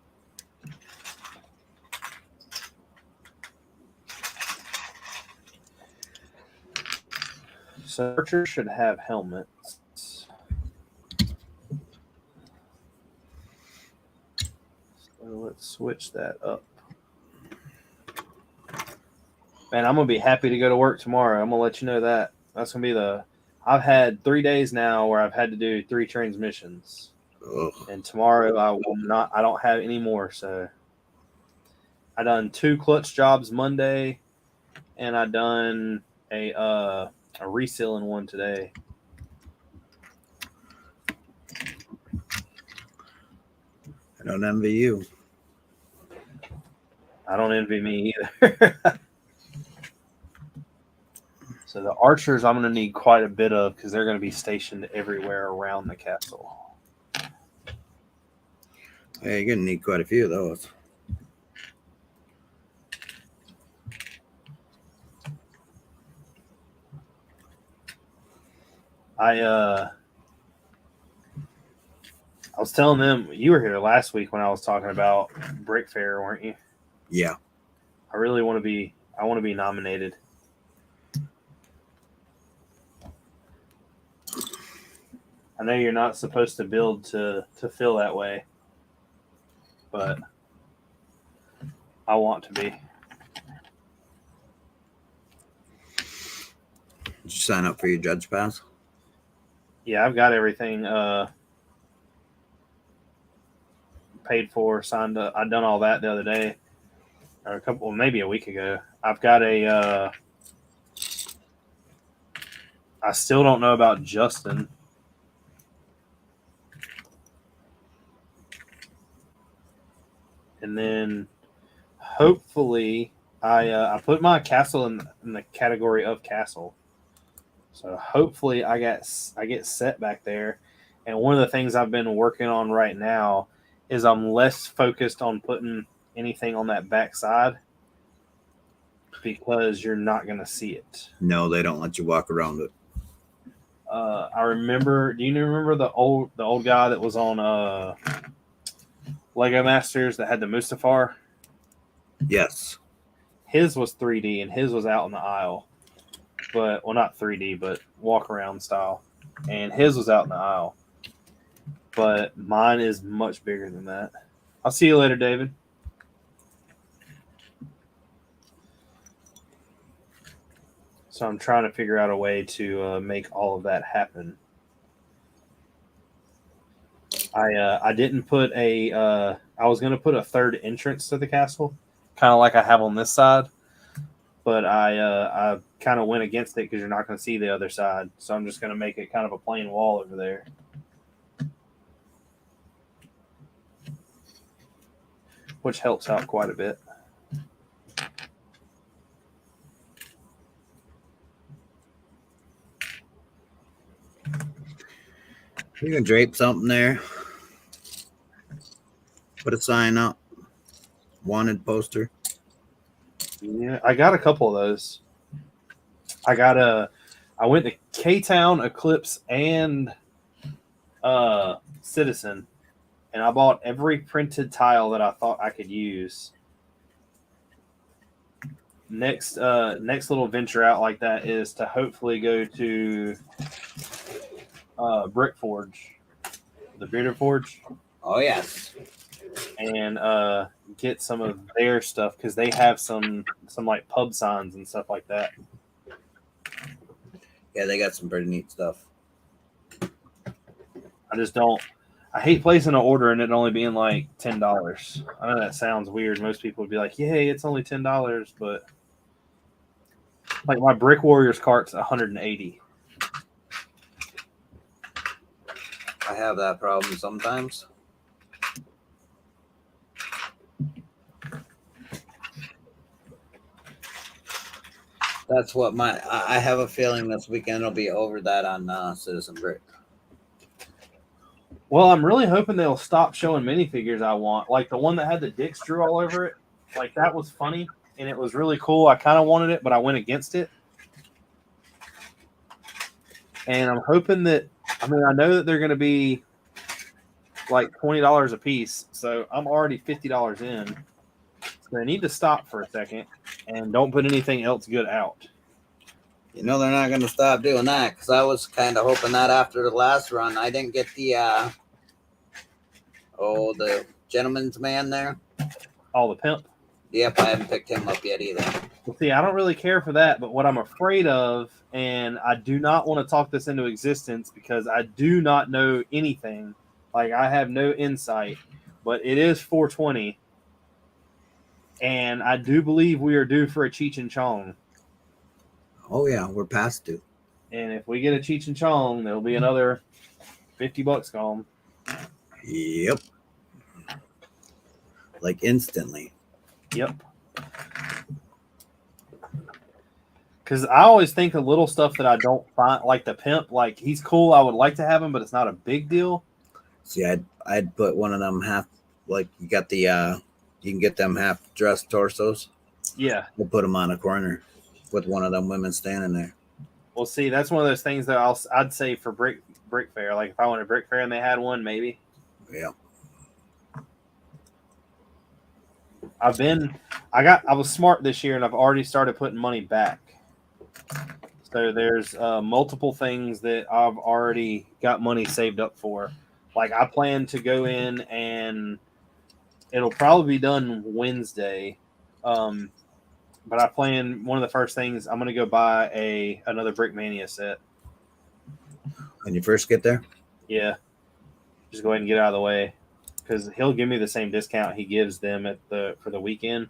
A: So archers should have helmets. So let's switch that up. Man, I'm going to be happy to go to work tomorrow. I'm going to let you know that. That's going to be I've had 3 days now where I've had to do 3 transmissions.
B: Ugh.
A: And tomorrow I don't have any more. So I done 2 clutch jobs Monday, and I done a resealing one today.
B: I don't envy you.
A: I don't envy me either. So the archers I'm going to need quite a bit of because they're going to be stationed everywhere around the castle.
B: Yeah, you're gonna need quite a few of those.
A: I was telling them you were here last week when I was talking about Brick Fair, weren't you?
B: Yeah.
A: I really want to be. I want to be nominated. I know you're not supposed to build to feel that way, but I want to be.
B: Did you sign up for your judge pass?
A: Yeah, I've got everything paid for, signed up. I've done all that the other day, or maybe a week ago. I've got a. I still don't know about Justin. And then hopefully I put my castle in the category of castle. So hopefully I get set back there. And one of the things I've been working on right now is I'm less focused on putting anything on that back side because you're not going to see it.
B: No, they don't let you walk around it.
A: I remember. Do you remember the old guy that was on Lego Masters that had the Mustafar?
B: Yes.
A: His was 3D and his was out in the aisle, but not 3D, but walk around style. And his was out in the aisle, but mine is much bigger than that. I'll see you later, David. So I'm trying to figure out a way to make all of that happen. I didn't put a. I was going to put a third entrance to the castle, kind of like I have on this side, but I kind of went against it because you're not going to see the other side. So I'm just going to make it kind of a plain wall over there. Which helps out quite a bit.
B: You can drape something there. Put a sign up. Wanted poster.
A: Yeah, I got a couple of those. I went to K-Town, Eclipse, and Citizen, and I bought every printed tile that I thought I could use. Next little venture out like that is to hopefully go to Brick Forge, the Bearded Forge.
B: Oh yes.
A: And get some of their stuff because they have some like pub signs and stuff like that.
B: Yeah, they got some pretty neat stuff.
A: I just don't. I hate placing an order and it only being like $10. I know that sounds weird. Most people would be like, "Yay, it's only $10," but like my Brick Warriors cart's $180.
B: I have that problem sometimes. That's what I have a feeling this weekend will be over that on Citizen Brick.
A: Well, I'm really hoping they'll stop showing minifigures I want. Like the one that had the dicks drew all over it. Like that was funny and it was really cool. I kind of wanted it, but I went against it. And I'm hoping that, I know that they're going to be like $20 a piece. So I'm already $50 in. So they need to stop for a second and don't put anything else good out.
B: You know they're not going to stop doing that because I was kind of hoping that after the last run I didn't get the the gentleman's man there.
A: Oh, the pimp?
B: Yep, I haven't picked him up yet either.
A: Well, see, I don't really care for that, but what I'm afraid of, and I do not want to talk this into existence because I do not know anything. Like I have no insight, but it is 420. And I do believe we are due for a Cheech and Chong.
B: Oh yeah, we're past due.
A: And if we get a Cheech and Chong, there'll be another $50 gone.
B: Yep. Like instantly.
A: Yep. Because I always think of little stuff that I don't find, like the pimp. Like he's cool. I would like to have him, but it's not a big deal.
B: See, I'd put one of them half, like you got the you can get them half dressed torsos.
A: Yeah.
B: We'll put them on a corner with one of them women standing there.
A: Well, see, that's one of those things that I'd say for brick fair. Like if I went to brick fair and they had one, maybe.
B: Yeah.
A: I was smart this year and I've already started putting money back. So there's multiple things that I've already got money saved up for. Like I plan to go in and it'll probably be done Wednesday. But I plan one of the first things I'm going to go buy another Brick Mania set.
B: When you first get there?
A: Yeah. Just go ahead and get out of the way. Because he'll give me the same discount he gives them for the weekend.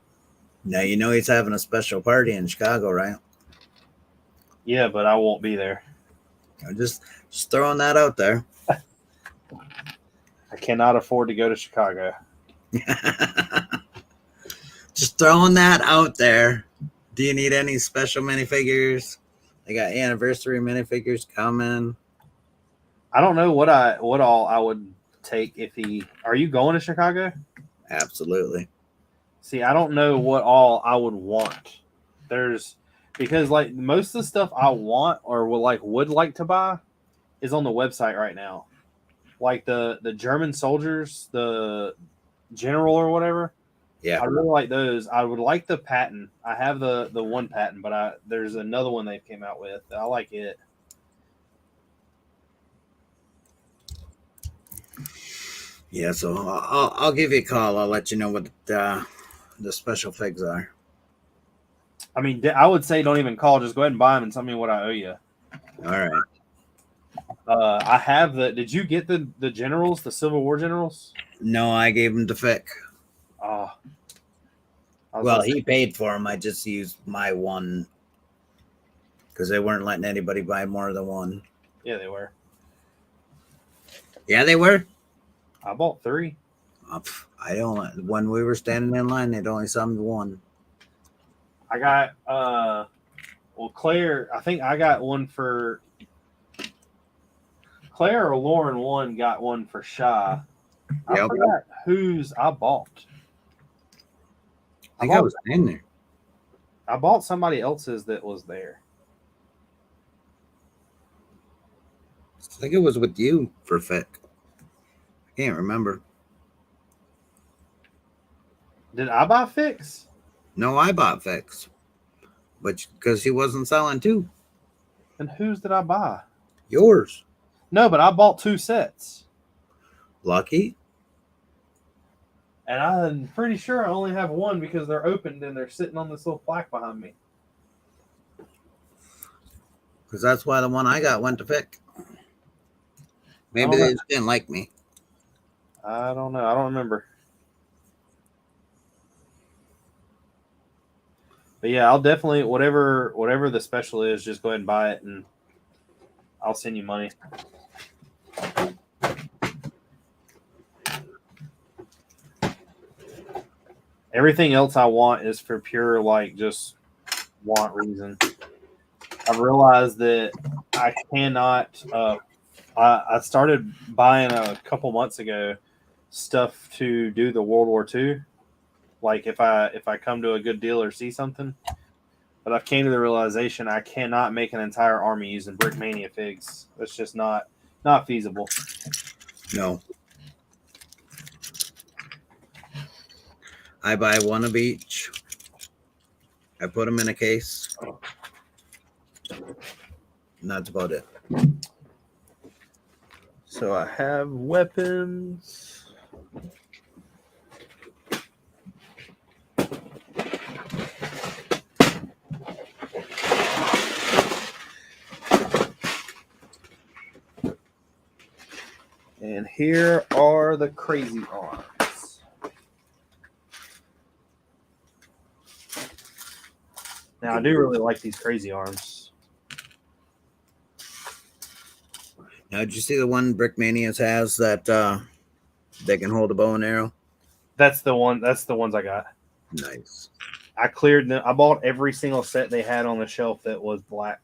B: Now you know he's having a special party in Chicago, right?
A: Yeah, but I won't be there.
B: I'm just throwing that out there.
A: I cannot afford to go to Chicago.
B: Just throwing that out there. Do you need any special minifigures? They got anniversary minifigures coming.
A: I don't know what all I would take if he. Are you going to Chicago?
B: Absolutely.
A: See, I don't know what all I would want. Because like most of the stuff I want or would like to buy is on the website right now. Like the German soldiers, the general or whatever.
B: Yeah.
A: I really like those. I would like the Patton. I have the one Patton, but there's another one they came out with. I like it.
B: Yeah, so I'll give you a call. I'll let you know what the special figs are.
A: I mean, I would say don't even call. Just go ahead and buy them and tell me what I owe you.
B: All right.
A: I have Did you get the generals, the Civil War generals?
B: No, I gave them to Fick.
A: Oh.
B: Well, he paid for them. I just used my one because they weren't letting anybody buy more than one.
A: Yeah, they were.
B: Yeah, they were.
A: I bought 3.
B: I don't. When we were standing in line, they'd only summed one.
A: I got Claire. I think I got one for Claire or Lauren. One got one for Shy. I forgot whose I bought.
B: I think I was in there.
A: I bought somebody else's that was there.
B: I think it was with you for Fick. I can't remember.
A: Did I buy Fix?
B: No, I bought Fix, but because he wasn't selling two.
A: And whose did I buy?
B: Yours.
A: No, but I bought 2 sets.
B: Lucky.
A: And I'm pretty sure I only have one because they're opened and they're sitting on this little plaque behind me.
B: Because that's why the one I got went to Fick. Maybe they just didn't like me.
A: I don't know. I don't remember. But yeah, I'll definitely whatever the special is, just go ahead and buy it and I'll send you money. Everything else I want is for pure just want reason. I've realized that I cannot I started buying a couple months ago stuff to do the World War II. Like if I come to a good deal or see something. But I've came to the realization I cannot make an entire army using Brick Mania figs. That's just not feasible.
B: No. I buy one of each. I put them in a case. And that's about it.
A: So I have weapons. And here are the crazy arms. Now, I do really like these crazy arms.
B: Now, did you see the one Brick Manias has that they can hold a bow and arrow?
A: That's the one. That's the ones I got.
B: Nice.
A: I cleared them. I bought every single set they had on the shelf that was black.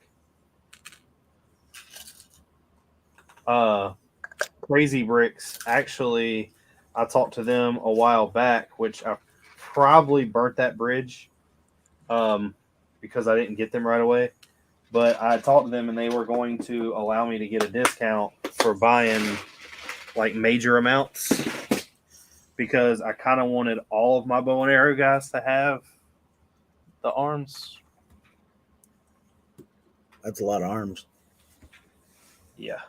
A: Crazy Bricks. Actually, I talked to them a while back, which I probably burnt that bridge because I didn't get them right away. But I talked to them, and they were going to allow me to get a discount for buying like major amounts because I kind of wanted all of my bow and arrow guys to have the arms.
B: That's a lot of arms.
A: Yeah.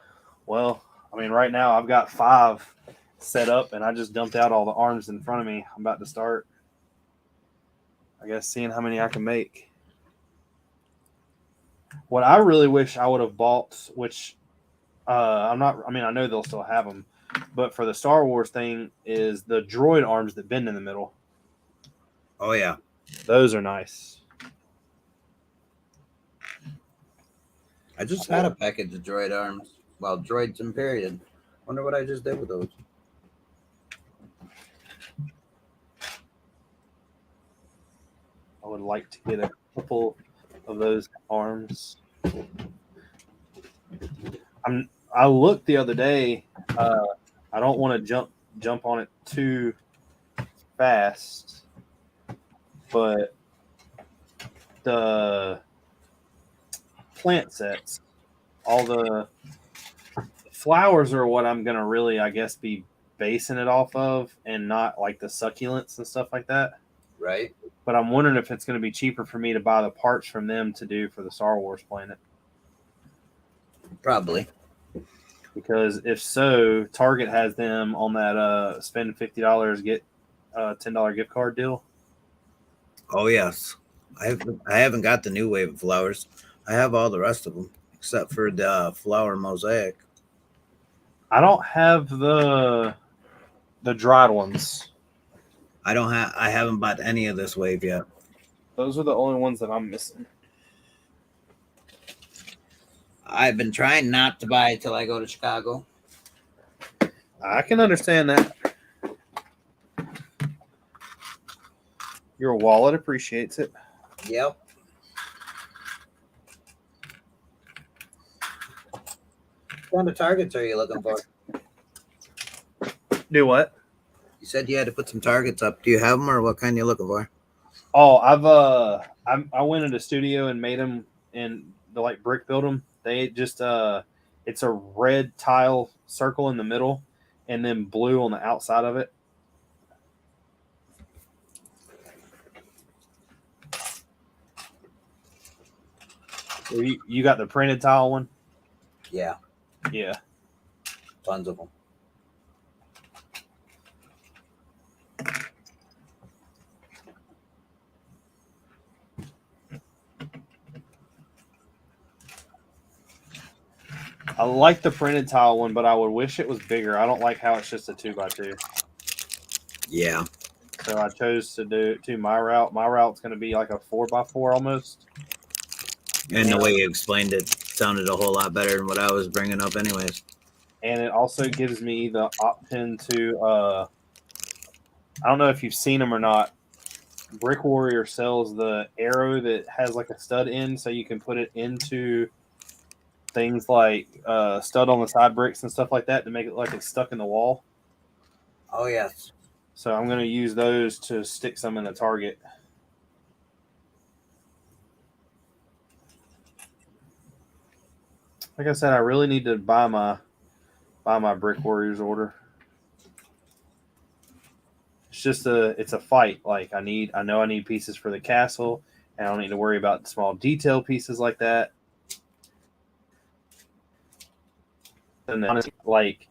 A: Well, I mean, right now I've got 5 set up, and I just dumped out all the arms in front of me. I'm about to start, I guess, seeing how many I can make. What I really wish I would have bought, which I'm not, I mean, I know they'll still have them, but for the Star Wars thing, is the droid arms that bend in the middle.
B: Oh, yeah.
A: Those are nice.
B: I just had a package of droid arms. Well, droids in period. Wonder what I just did with those.
A: I would like to get a couple of those arms. I looked the other day. I don't want to jump on it too fast, but the plant sets, all the flowers are what I'm gonna really, I guess, be basing it off of, and not like the succulents and stuff like that.
B: Right.
A: But I'm wondering if it's going to be cheaper for me to buy the parts from them to do for the Star Wars planet.
B: Probably.
A: Because if so, Target has them on that spend $50, get a $10 gift card deal.
B: Oh, yes. I haven't got the new wave of flowers. I have all the rest of them except for the flower mosaic.
A: I don't have the dried ones.
B: I haven't bought any of this wave yet.
A: Those are the only ones that I'm missing.
B: I've been trying not to buy till I go to Chicago.
A: I can understand that. Your wallet appreciates it.
B: Yep. What kind of targets are you looking for?
A: Do what?
B: You said you had to put some targets up. Do you have them, or what kind are you looking for?
A: Oh, I went into studio and made them and the like brick build them. They just it's a red tile circle in the middle and then blue on the outside of it. You got the printed tile one?
B: Yeah.
A: Yeah.
B: Tons of them.
A: I like the printed tile one, but I would wish it was bigger. I don't like how it's just a 2x2.
B: Yeah.
A: So I chose to do my route. My route's going to be like a 4x4 almost.
B: And the way you explained it sounded a whole lot better than what I was bringing up anyways.
A: And it also gives me the option to, I don't know if you've seen them or not. Brick Warrior sells the arrow that has like a stud end, so you can put it into things like stud on the side bricks and stuff like that to make it like it's stuck in the wall.
B: Oh, yes.
A: So I'm going to use those to stick some in the target. Like I said, I really need to buy my Brick Warriors order. It's just it's a fight. Like I know I need pieces for the castle, and I don't need to worry about small detail pieces like that. And then, honestly, like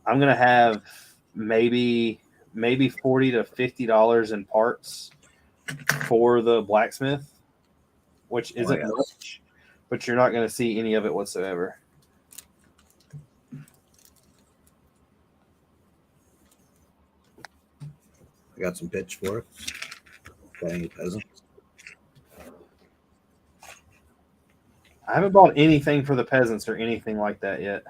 A: I'm gonna have maybe $40 to $50 in parts for the blacksmith, which isn't much, but you're not gonna see any of it whatsoever.
B: I got some pitchforks. Okay, peasants.
A: I haven't bought anything for the peasants or anything like that yet.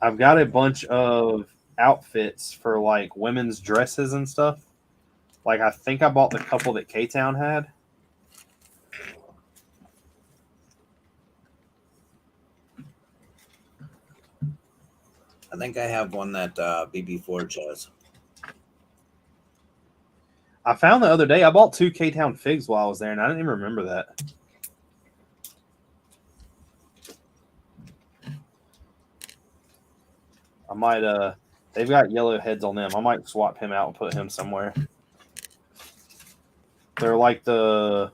A: I've got a bunch of outfits for like women's dresses and stuff, Like, I think I bought the couple that K-Town had.
B: I think I have one that BB Forge has.
A: I found the other day, I bought 2 K-Town figs while I was there, and I didn't even remember that. I might, they've got yellow heads on them. I might swap him out and put him somewhere. They're like the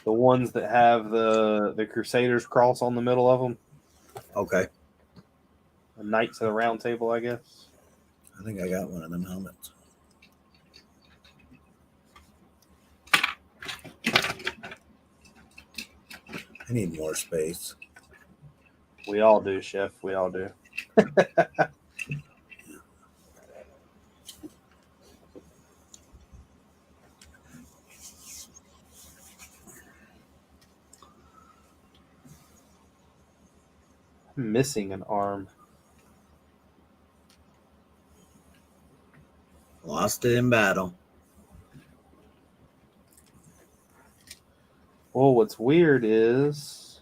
A: ones that have the Crusaders cross on the middle of them.
B: Okay.
A: The Knights of the Round Table, I guess.
B: I think I got one of them helmets. I need more space.
A: We all do, Chef. We all do. I'm missing an arm.
B: Lost it in battle.
A: Well, what's weird is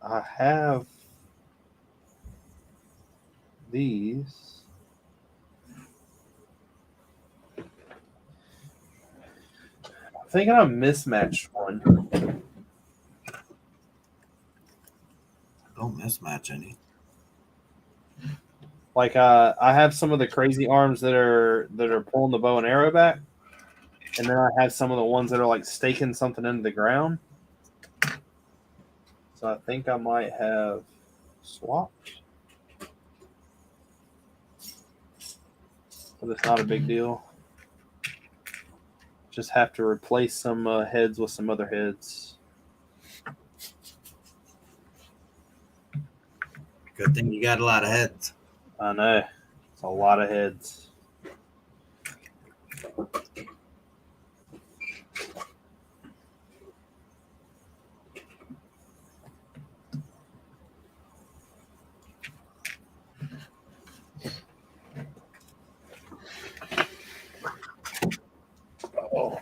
A: I have these. I'm thinking I mismatched one.
B: Don't mismatch any.
A: Like I have some of the crazy arms that are pulling the bow and arrow back, and then I have some of the ones that are like staking something into the ground. So I think I might have swapped, but it's not a big deal. Just have to replace some heads with some other heads.
B: Good thing you got a lot of heads.
A: I know. It's a lot of heads. Oh.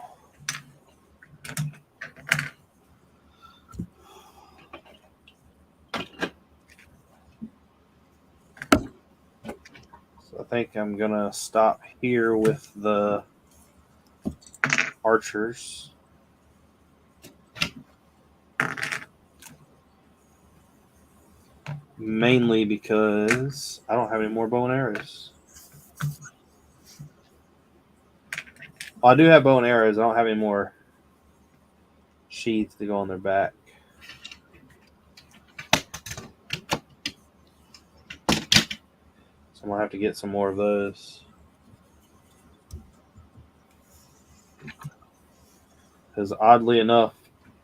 A: So I think I'm going to stop here with the archers. Mainly because I don't have any more bow and arrows. Well, I do have bow and arrows. I don't have any more sheaths to go on their back. So I'm going to have to get some more of those. Because oddly enough,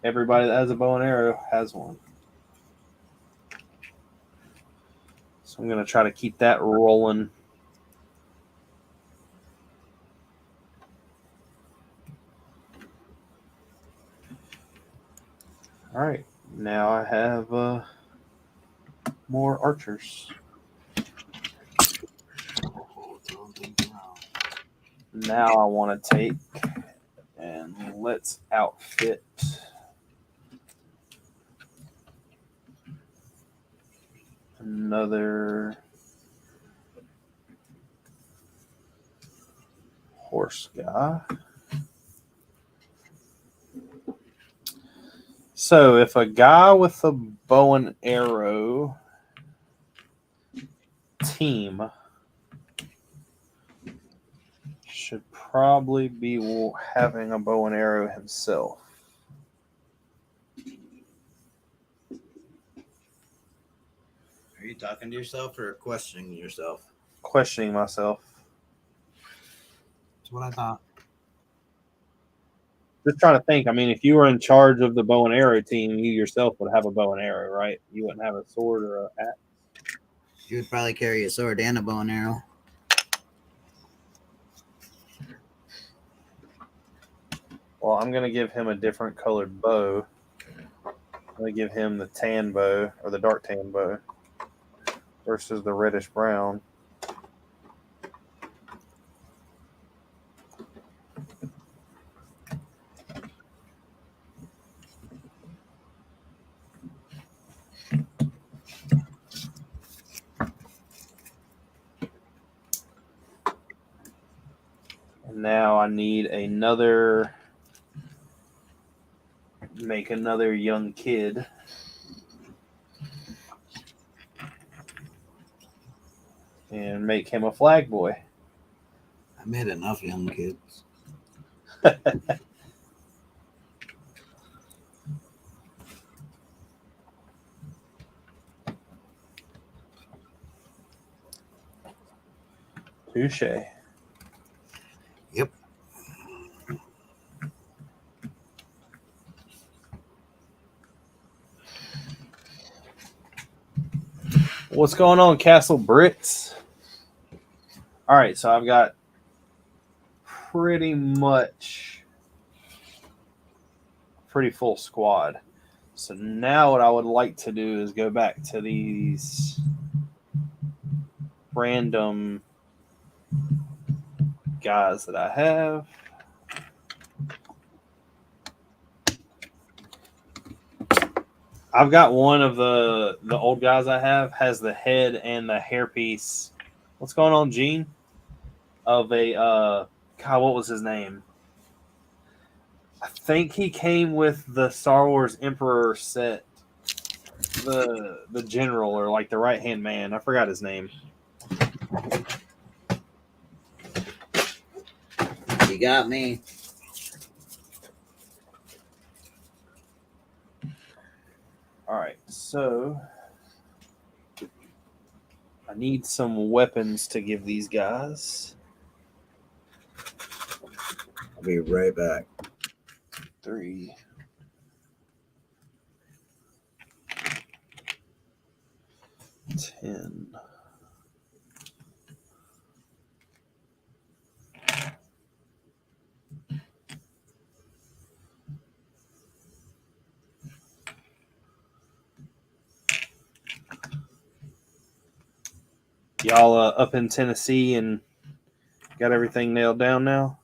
A: everybody that has a bow and arrow has one. So I'm going to try to keep that rolling. All right. Now I have more archers. Now I want to take and let's outfit another horse guy. So if a guy with a bow and arrow team should probably be having a bow and arrow himself.
B: Are you talking to yourself or questioning yourself?
A: Questioning myself.
B: That's what I thought.
A: Just trying to think. I mean, if you were in charge of the bow and arrow team, you yourself would have a bow and arrow, right? You wouldn't have a sword or a axe.
B: You would probably carry a sword and a bow and arrow.
A: Well, I'm going to give him a different colored bow. I'm going to give him the tan bow or the dark tan bow versus the reddish brown. And now I need another, make another young kid. And make him a flag boy.
B: I made enough young kids.
A: Touche.
B: Yep.
A: What's going on, Castle Bricks? All right, so I've got pretty full squad. So now what I would like to do is go back to these random guys that I have. I've got one of the old guys I have has the head and the hairpiece. What's going on, Gene? Of a God, what was his name? I think he came with the Star Wars Emperor set. The general, or like the right hand man. I forgot his name.
B: You got me.
A: All right, so I need some weapons to give these guys.
B: I'll be right back.
A: 3. $10. Y'all up in Tennessee and got everything nailed down now?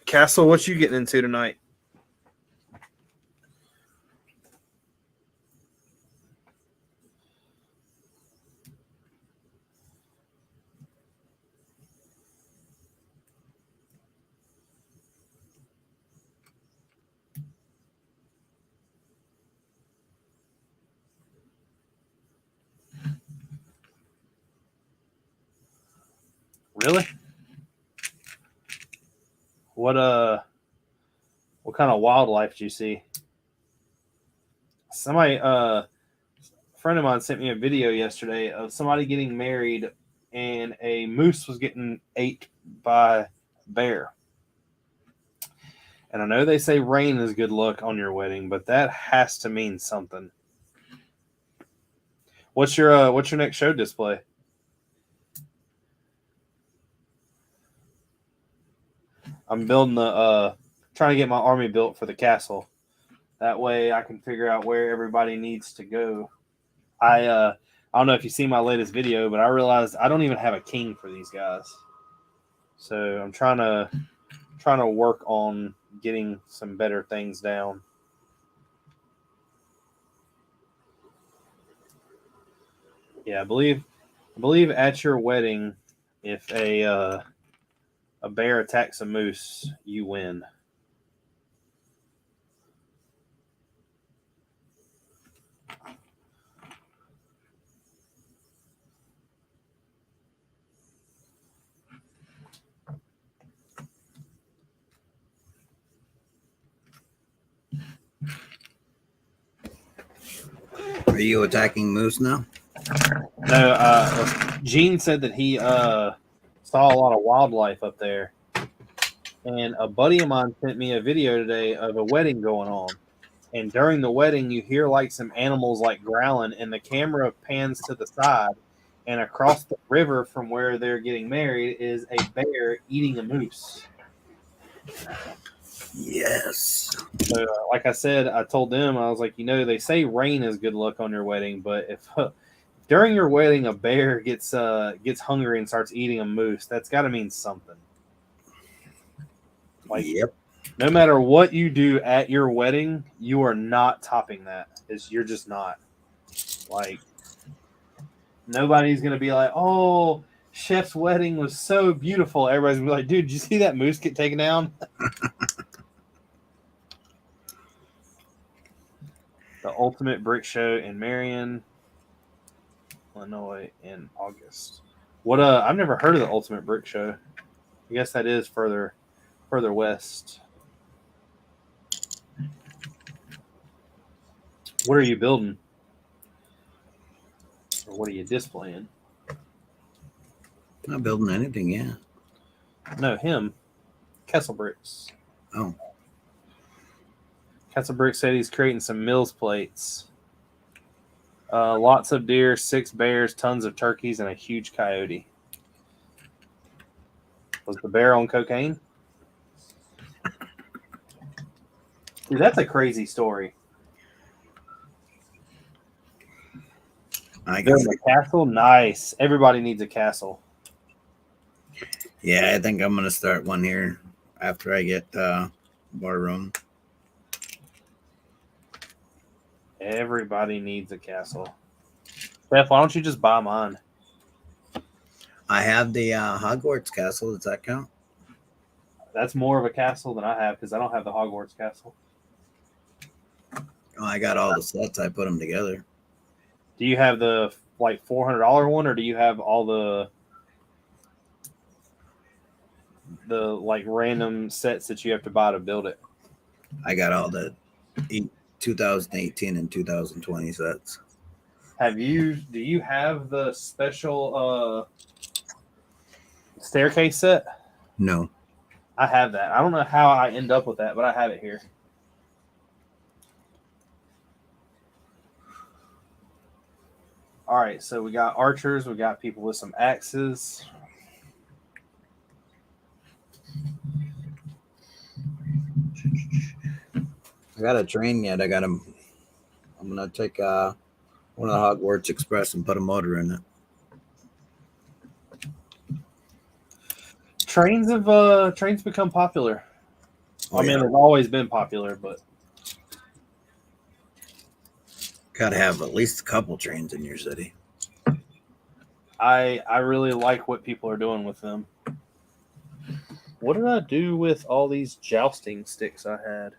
A: Castle, what you getting into tonight? Really? What kind of wildlife did you see? Somebody a friend of mine sent me a video yesterday of somebody getting married and a moose was getting ate by a bear. And I know they say rain is good luck on your wedding, but that has to mean something. What's your next show display? I'm building trying to get my army built for the castle. That way I can figure out where everybody needs to go. I don't know if you see my latest video, but I realized I don't even have a king for these guys. So I'm trying to work on getting some better things down. Yeah, I believe at your wedding, if a bear attacks a moose, you win.
B: Are you attacking moose now?
A: No, Gene said that he saw a lot of wildlife up there. And a buddy of mine sent me a video today of a wedding going on. And during the wedding, you hear like some animals like growling, and the camera pans to the side. And across the river from where they're getting married is a bear eating a moose.
B: Yes.
A: So, like I said, I told them, I was like, they say rain is good luck on your wedding, but if during your wedding a bear gets hungry and starts eating a moose, that's got to mean something. Like,
B: yep.
A: No matter what you do at your wedding, you are not topping that. You're just not. Like, nobody's gonna be like, "Oh, Chef's wedding was so beautiful." Everybody's gonna be like, "Dude, did you see that moose get taken down?" The Ultimate Brick Show in Marion, Illinois, in August. What? I've never heard of the Ultimate Brick Show. I guess that is further west. What are you building? Or what are you displaying?
B: Not building anything yet.
A: No, him. Kesselbricks.
B: Oh.
A: Kesselbrick said he's creating some Mills plates. Lots of deer, 6 bears, tons of turkeys, and a huge coyote. Was the bear on cocaine? Dude, that's a crazy story.
B: I guess.
A: A castle? Nice. Everybody needs a castle.
B: Yeah, I think I'm gonna start one here after I get bar room.
A: Everybody needs a castle. Beth, why don't you just buy mine?
B: I have the Hogwarts castle. Does that count?
A: That's more of a castle than I have because I don't have the Hogwarts castle.
B: Oh, I got all the sets. I put them together.
A: Do you have the like $400 one, or do you have all the like random sets that you have to buy to build it?
B: I got all the 2018 and 2020 sets.
A: Do you have the special staircase set?
B: No.
A: I have that. I don't know how I end up with that, but I have it here. All right, so we got archers, we got people with some axes.
B: I got a train yet. I'm gonna take one of the Hogwarts Express and put a motor in it.
A: Trains become popular.
B: Oh,
A: I mean, they've always been popular, but
B: gotta have at least a couple trains in your city.
A: I really like what people are doing with them. What did I do with all these jousting sticks I had?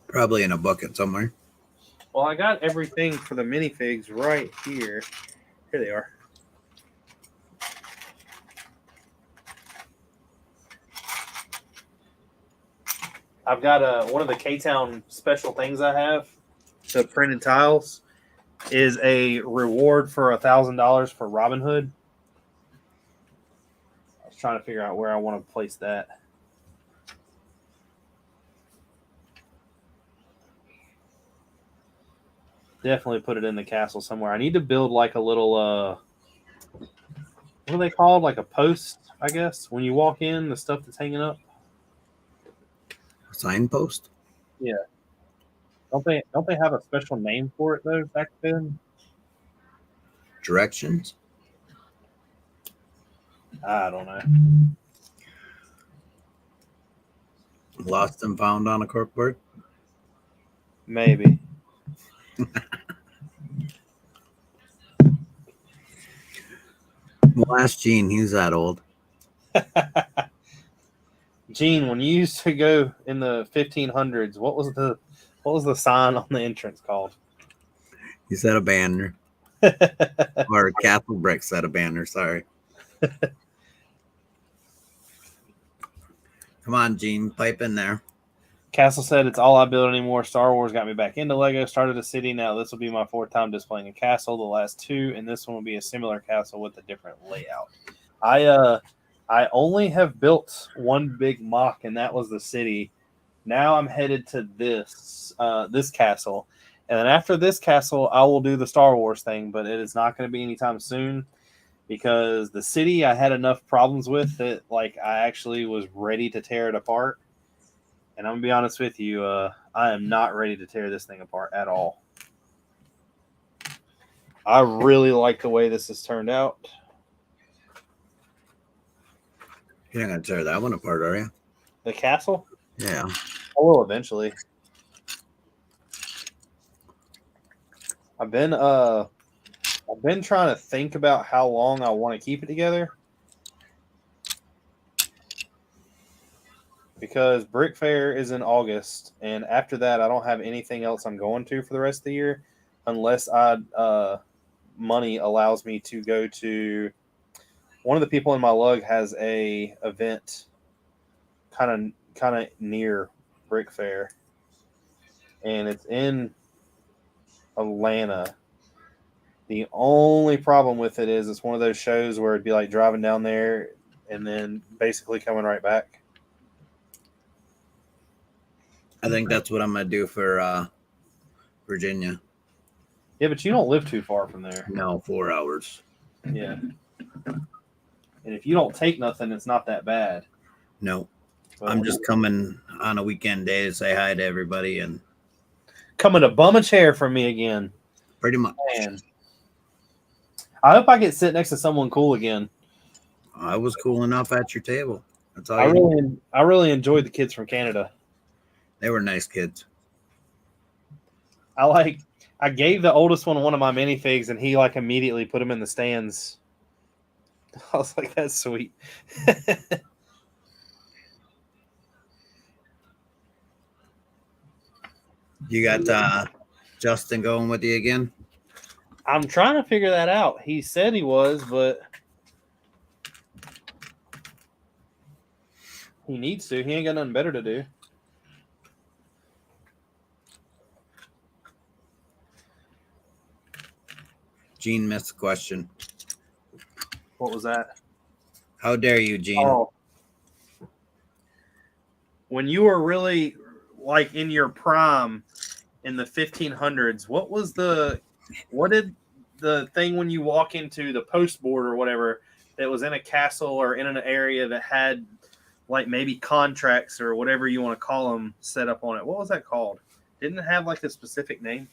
B: Probably in a bucket somewhere.
A: Well, I got everything for the minifigs right here. Here they are. I've got one of the K-Town special things I have, the printed tiles, is a reward for $1,000 for Robin Hood. I was trying to figure out where I want to place that. Definitely put it in the castle somewhere. I need to build like a little, what are they called? Like a post, I guess. When you walk in, the stuff that's hanging up.
B: Signpost?
A: Yeah. Don't they have a special name for it though back then?
B: Directions?
A: I don't know.
B: Lost and found on a corkboard?
A: Maybe.
B: Well, ask Gene. He's that old.
A: Gene, when you used to go in the 1500s, what was the sign on the entrance called?
B: He said a banner. Or Castle Brick said a banner. Sorry. Come on, Gene. Pipe in there.
A: Castle said, "It's all I build anymore. Star Wars got me back into Lego. Started a city. Now this will be my 4th time displaying a castle. The last 2, and this one will be a similar castle with a different layout." I only have built one big mock, and that was the city. Now I'm headed to this castle, and then after this castle, I will do the Star Wars thing. But it is not going to be anytime soon because the city I had enough problems with that like I actually was ready to tear it apart. And I'm gonna be honest with you, I am not ready to tear this thing apart at all. I really like the way this has turned out.
B: You're not gonna tear that one apart, are you?
A: The castle?
B: Yeah.
A: I will eventually. I've been trying to think about how long I want to keep it together. Because Brick Fair is in August, and after that, I don't have anything else I'm going to for the rest of the year, unless money allows me to go to. One of the people in my lug has a event, kind of near Brick Fair, and it's in Atlanta. The only problem with it is it's one of those shows where it'd be like driving down there and then basically coming right back.
B: I think that's what I'm gonna do for Virginia.
A: Yeah, but you don't live too far from there.
B: No, 4 hours.
A: Yeah. And if you don't take nothing, it's not that bad.
B: No.
A: But
B: I'm just coming on a weekend day to say hi to everybody and
A: coming to bum a chair from me again.
B: pretty much.
A: Man. I hope I get sit next to someone cool again.
B: I was cool enough at your table. That's all
A: I really enjoyed the kids from Canada.
B: They were nice kids.
A: I gave the oldest one of my minifigs, and he like immediately put him in the stands. I was like, that's sweet.
B: You got Justin going with you again?
A: I'm trying to figure that out. He said he was, but he needs to. He ain't got nothing better to do.
B: Gene missed the question.
A: What was that?
B: How dare you, Gene?
A: Oh. When you were really like in your prime in the 1500s, what did the thing when you walk into the post board or whatever that was in a castle or in an area that had like maybe contracts or whatever you want to call them set up on it? What was that called? Didn't it have like a specific name?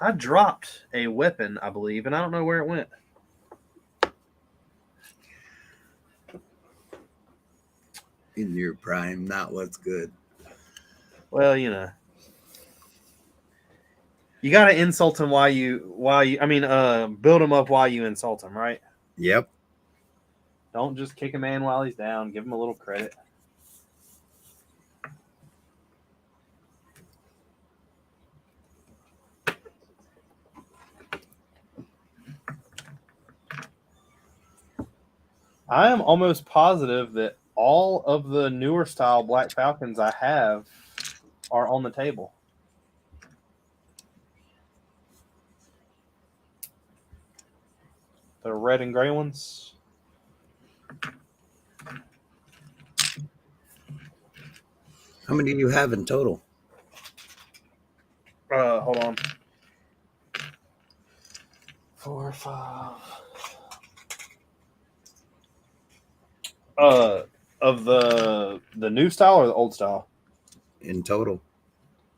A: I dropped a weapon, I believe, and I don't know where it went.
B: In your prime, not what's good.
A: Well, you know. You got to insult him while you build him up while you insult him, right?
B: Yep.
A: Don't just kick a man while he's down. Give him a little credit. I am almost positive that all of the newer style Black Falcons I have are on the table. The red and gray ones.
B: How many do you have in total?
A: Hold on. 4, 5. Of the new style or the old style?
B: In total.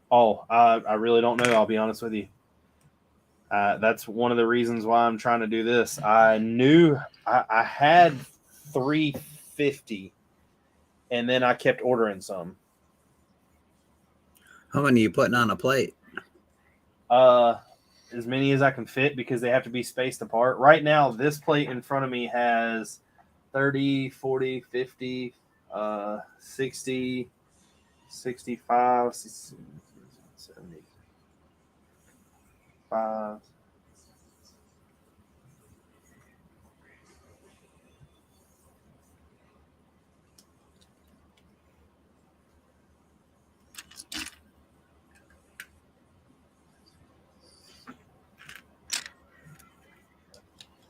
A: Oh, I really don't know. I'll be honest with you. That's one of the reasons why I'm trying to do this. I knew I had 350, and then I kept ordering some.
B: How many are you putting on a plate?
A: As many as I can fit because they have to be spaced apart. Right now, this plate in front of me has 30, 40, 50, 60, 65, 75.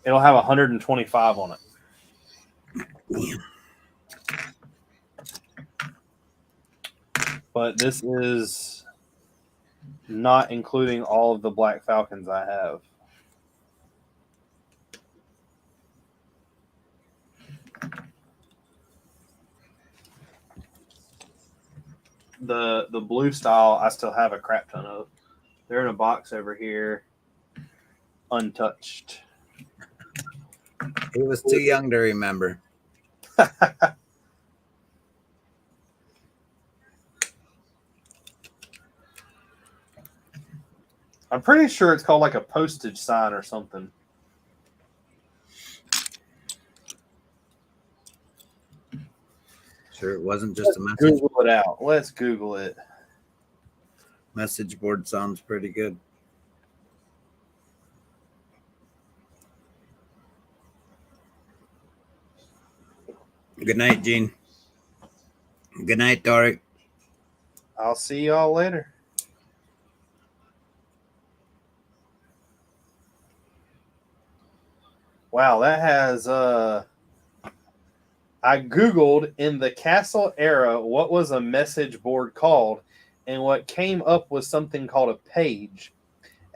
A: It'll have 125 on it. But this is not including all of the Black Falcons I have. The blue style I still have a crap ton of. They're in a box over here, untouched.
B: He was too young to remember.
A: I'm pretty sure it's called like a postage sign or something.
B: Sure, it wasn't just a message.
A: Google it out. Let's Google it.
B: Message board sounds pretty good. Good night, Gene. Good night, Doric.
A: I'll see y'all later. Wow, that has I Googled in the castle era what was a message board called, and what came up was something called a page.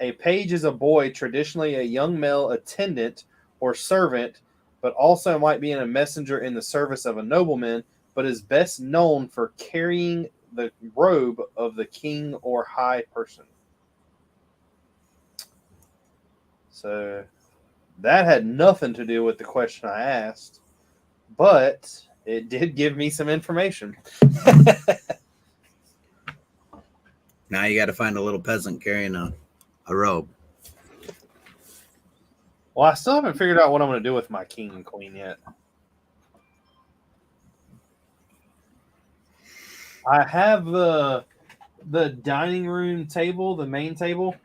A: A page is a boy, traditionally a young male attendant or servant, but also might be a messenger in the service of a nobleman, but is best known for carrying the robe of the king or high person. So that had nothing to do with the question I asked, but it did give me some information.
B: Now you got to find a little peasant carrying a robe.
A: Well, I still haven't figured out what I'm going to do with my king and queen yet. I have the dining room table, the main table.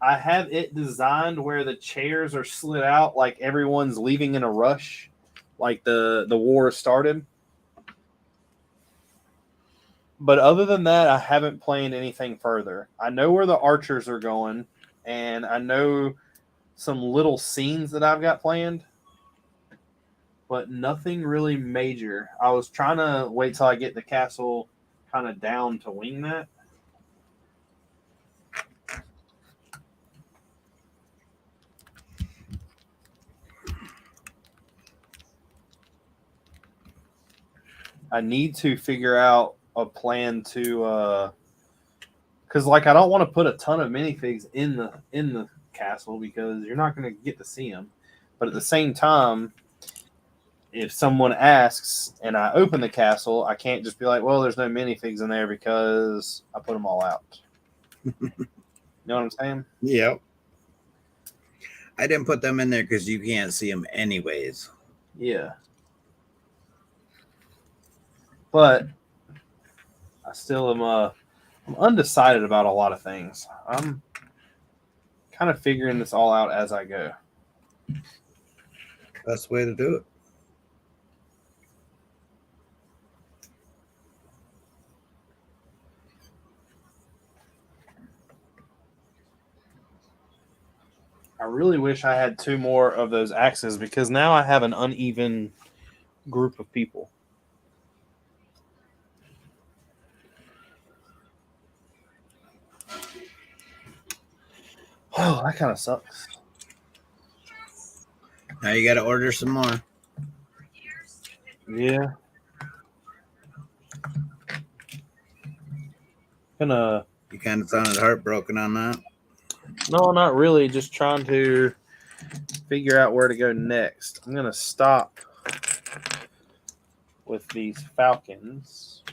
A: I have it designed where the chairs are slid out like everyone's leaving in a rush, like the war started. But other than that, I haven't planned anything further. I know where the archers are going, and I know some little scenes that I've got planned, but nothing really major. I was trying to wait till I get the castle kind of down to wing that. I need to figure out a plan to because like I don't want to put a ton of minifigs in the castle because you're not going to get to see them. But at the same time, if someone asks and I open the castle, I can't just be like, well, there's no minifigs in there because I put them all out. You know what I'm saying?
B: Yep. I didn't put them in there because you can't see them anyways.
A: Yeah. But I still am I'm undecided about a lot of things. I'm kind of figuring this all out as I go.
B: Best way to do it.
A: I really wish I had 2 more of those axes because now I have an uneven group of people. Oh, that kind of sucks.
B: Now you got to order some more.
A: Yeah.
B: You kind of sounded heartbroken on that.
A: No, not really. Just trying to figure out where to go next. I'm gonna stop with these falcons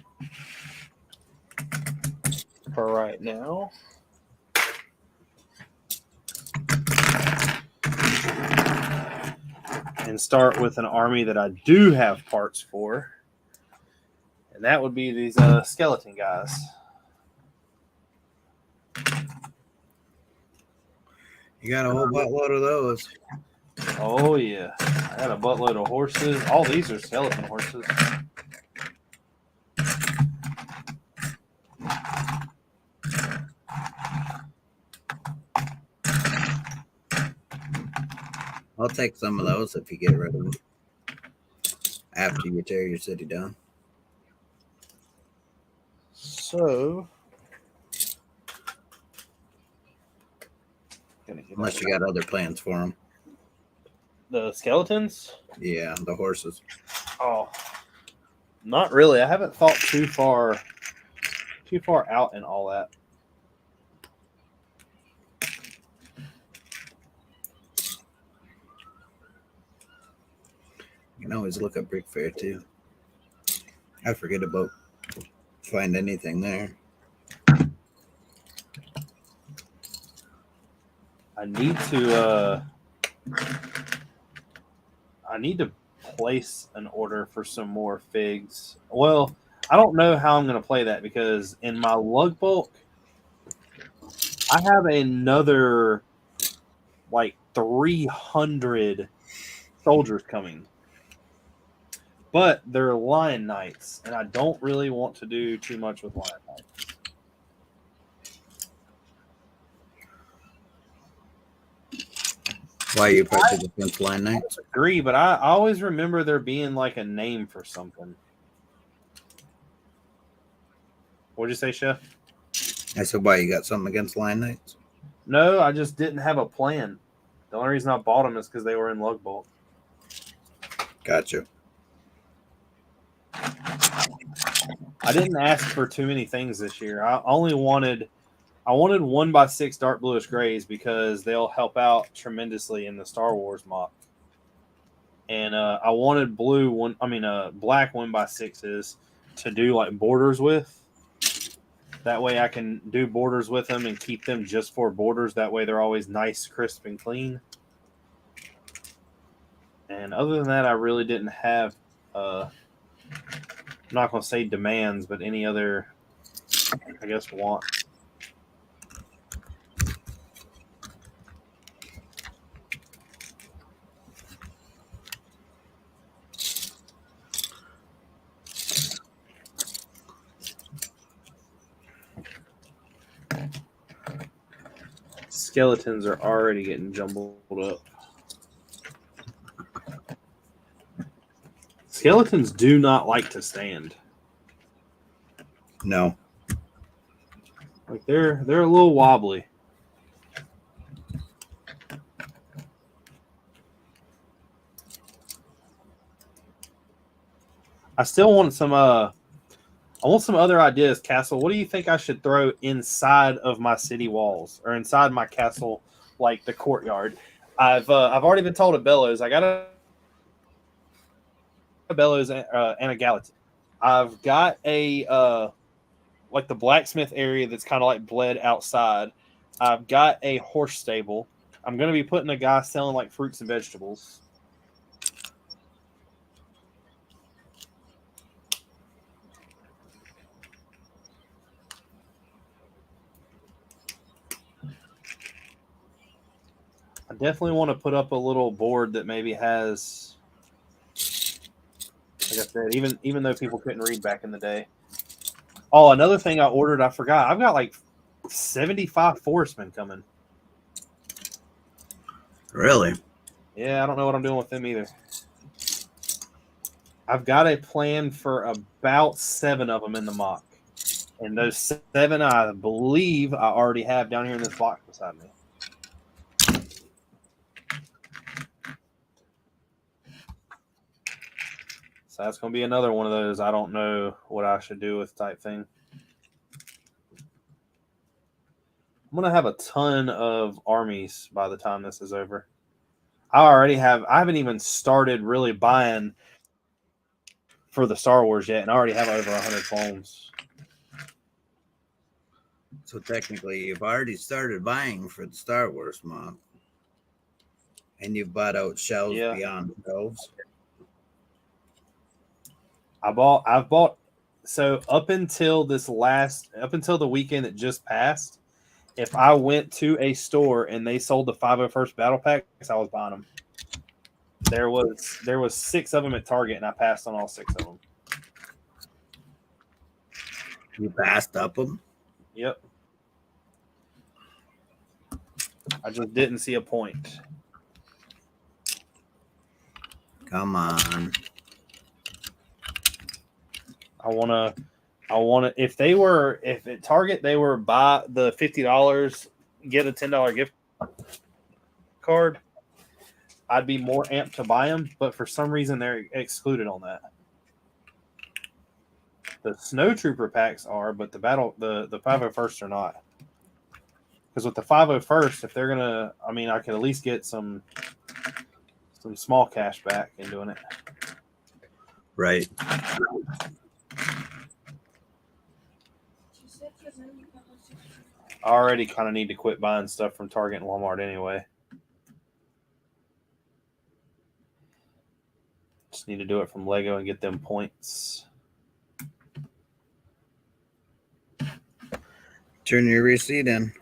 A: for right now. And start with an army that I do have parts for. And that would be these skeleton guys.
B: You got a whole buttload of those.
A: Oh, yeah. I got a buttload of horses. All these are skeleton horses.
B: I'll take some of those if you get rid of them after you tear your city down.
A: So,
B: Unless you got other plans for them.
A: the skeletons?
B: Yeah, the horses.
A: Oh, not really. I haven't thought too far out in all that.
B: You can always look at Brick Fair too. I forget about find anything there.
A: I need to place an order for some more figs. Well, I don't know how I'm going to play that because in my lug bulk, I have another like 300 soldiers coming. But they're lion knights, and I don't really want to do too much with lion knights.
B: Why are you prejudiced against lion knights?
A: I agree, but I always remember there being like a name for something. What'd you say, Chef?
B: I said, why you got something against lion knights?
A: No, I just didn't have a plan. The only reason I bought them is because they were in lug bulk.
B: Gotcha.
A: I didn't ask for too many things this year. I wanted 1x6 dark bluish grays because they'll help out tremendously in the Star Wars mock. And I wanted black 1x6s to do like borders with. That way I can do borders with them and keep them just for borders. That way they're always nice, crisp, and clean. And other than that, I really didn't have, I'm not going to say demands, but any other, I guess, wants. Skeletons are already getting jumbled up. Skeletons do not like to stand.
B: No.
A: Like they're a little wobbly. I still want some I want some other ideas, Castle. What do you think I should throw inside of my city walls or inside my castle, like the courtyard? I've already been told a bellows. I got a bellows and a gallatin. I've got a like the blacksmith area that's kind of like bled outside. I've got a horse stable. I'm going to be putting a guy selling like fruits and vegetables. I definitely want to put up a little board that maybe has, like I said, even though people couldn't read back in the day. Oh, another thing I ordered, I forgot. I've got like 75 forestmen coming.
B: Really?
A: Yeah, I don't know what I'm doing with them either. I've got a plan for about 7 of them in the mock. And those 7, I believe, I already have down here in this box beside me. So that's going to be another one of those I don't know what I should do with type thing. I'm going to have a ton of armies by the time this is over. I haven't even started really buying for the Star Wars yet, and I already have over 100 clones.
B: So technically, you've already started buying for the Star Wars mock. And you've bought out shelves beyond shelves.
A: I've bought so up until the weekend that just passed, if I went to a store and they sold the 501st battle packs, I was buying them. There was 6 of them at Target, and I passed on all 6 of them.
B: You passed up them?
A: Yep. I just didn't see a point.
B: Come on.
A: I wanna. If at Target they were buy the $50, get a $10 gift card, I'd be more amped to buy them. But for some reason they're excluded on that. The Snow Trooper packs are, but the 501st are not. Because with the 501st, if they're gonna, I mean, I could at least get some small cash back in doing it.
B: Right.
A: I already kind of need to quit buying stuff from Target and Walmart anyway. Just need to do it from Lego and get them points.
B: Turn your receipt in.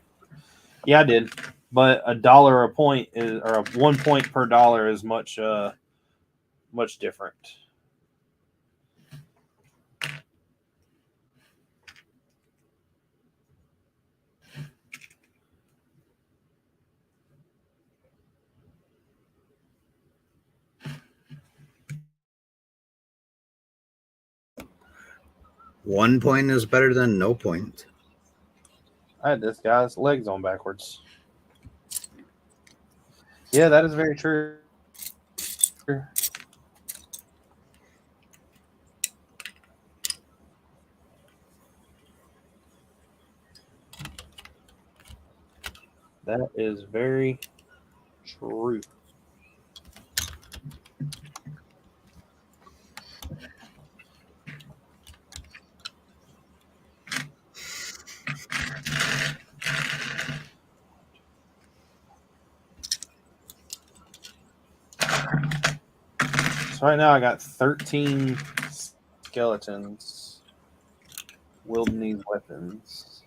A: Yeah, I did. But $1 a point is, or 1 point per dollar is much different.
B: One point is better than no point.
A: I had this guy's legs on backwards. Yeah, that is very true. That is very true. So right now I got 13 skeletons wielding these weapons.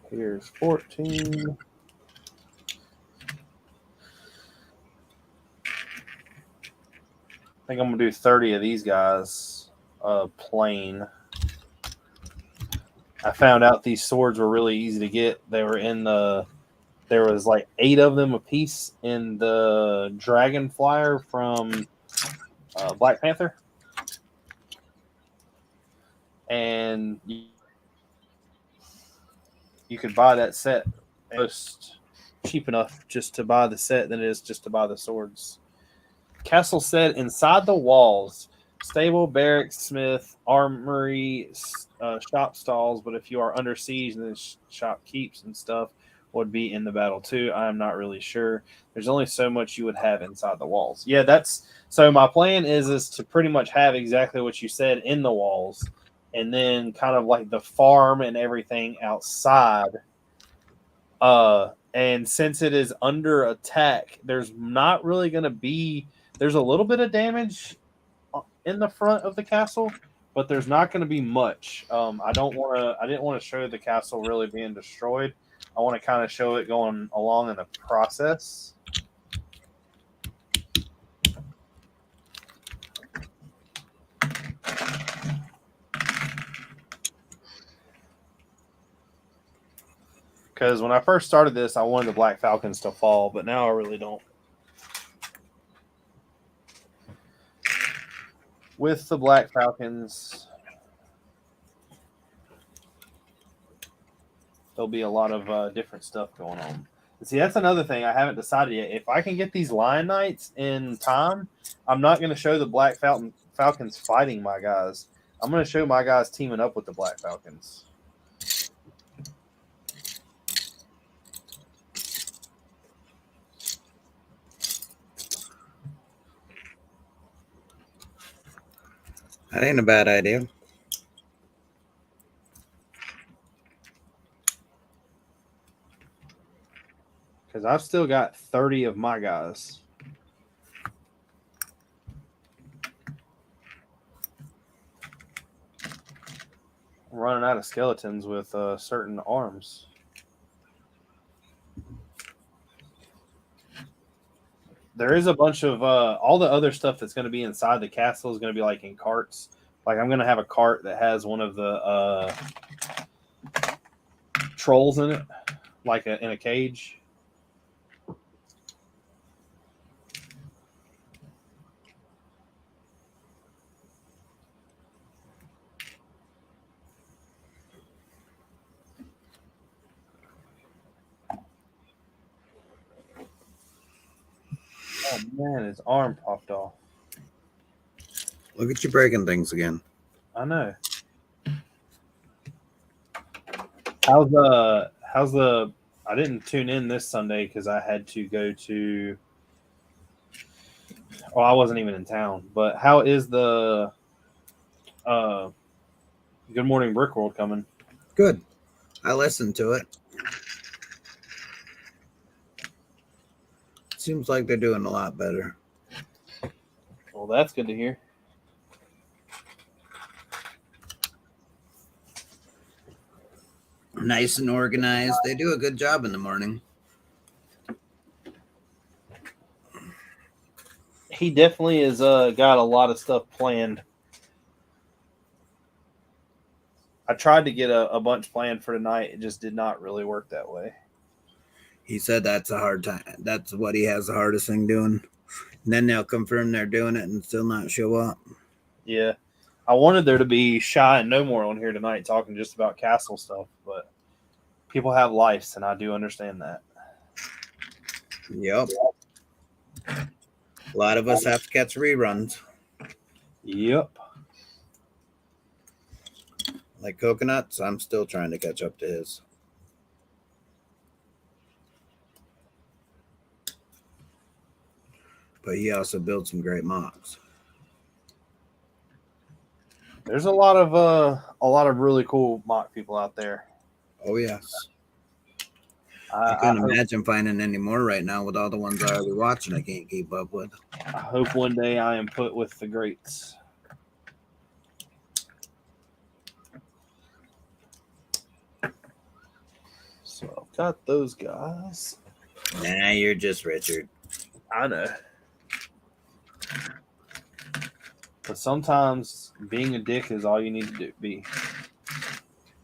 A: Here's 14. I think I'm gonna do 30 of these guys plain. I found out these swords were really easy to get. They were in there was like 8 of them a piece in the Dragon Flyer from Black Panther. And you could buy that set most cheap enough just to buy the set than it is just to buy the swords. Castle said inside the walls, stable, barracks, smith, armory, shop stalls. But if you are under siege, then shop keeps and stuff would be in the battle too. I am not really sure. There's only so much you would have inside the walls. Yeah, that's so. My plan is to pretty much have exactly what you said in the walls, and then kind of like the farm and everything outside. And since it is under attack, there's not really going to be. There's a little bit of damage in the front of the castle, but there's not going to be much. I didn't want to show the castle really being destroyed. I want to kind of show it going along in the process. Because when I first started this, I wanted the Black Falcons to fall, but now I really don't. With the Black Falcons, there'll be a lot of different stuff going on. See, that's another thing I haven't decided yet. If I can get these Lion Knights in time, I'm not going to show the Black Falcons fighting my guys. I'm going to show my guys teaming up with the Black Falcons.
B: That ain't a bad idea.
A: Because I've still got 30 of my guys. I'm running out of skeletons with certain arms. There is a bunch of all the other stuff that's going to be inside the castle is going to be like in carts. Like I'm going to have a cart that has one of the trolls in it, like in a cage. Oh man, his arm popped off.
B: Look at you breaking things again.
A: I know. How's the I didn't tune in this Sunday because I had to go to I wasn't even in town. But how is the uh Good Morning Brick World coming?
B: Good. I listened to it. Seems like they're doing a lot better.
A: Well, that's good to hear.
B: Nice and organized. They do a good job in the morning.
A: He definitely has got a lot of stuff planned. I tried to get a bunch planned for tonight. It just did not really work that way.
B: He said that's a hard time. That's what he has the hardest thing doing. And then they'll confirm they're doing it and still not show up.
A: Yeah. I wanted there to be Shy and No More on here tonight talking just about castle stuff, but people have lives, and I do understand that.
B: Yep. A lot of us have to catch reruns.
A: Yep.
B: Like Coconuts, I'm still trying to catch up to his. But he also built some great mocks.
A: There's a lot of really cool mock people out there.
B: Oh yes. I couldn't imagine finding any more right now with all the ones I already watching. I can't keep up with.
A: I hope one day I am put with the greats. So I've got those guys.
B: Nah, you're just Richard.
A: I know. But sometimes being a dick is all you need to be.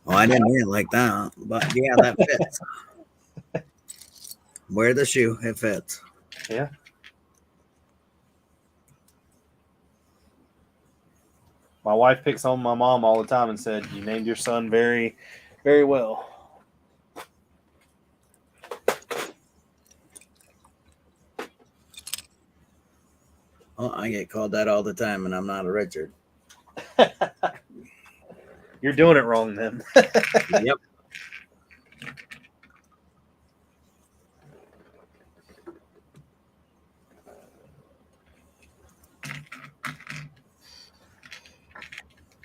B: Oh, I didn't hear it like that. But yeah, that fits. Wear the shoe. It fits.
A: Yeah. My wife picks on my mom all the time and said, "You named your son very, very well."
B: Oh, I get called that all the time, and I'm not a Richard.
A: You're doing it wrong then.
B: Yep.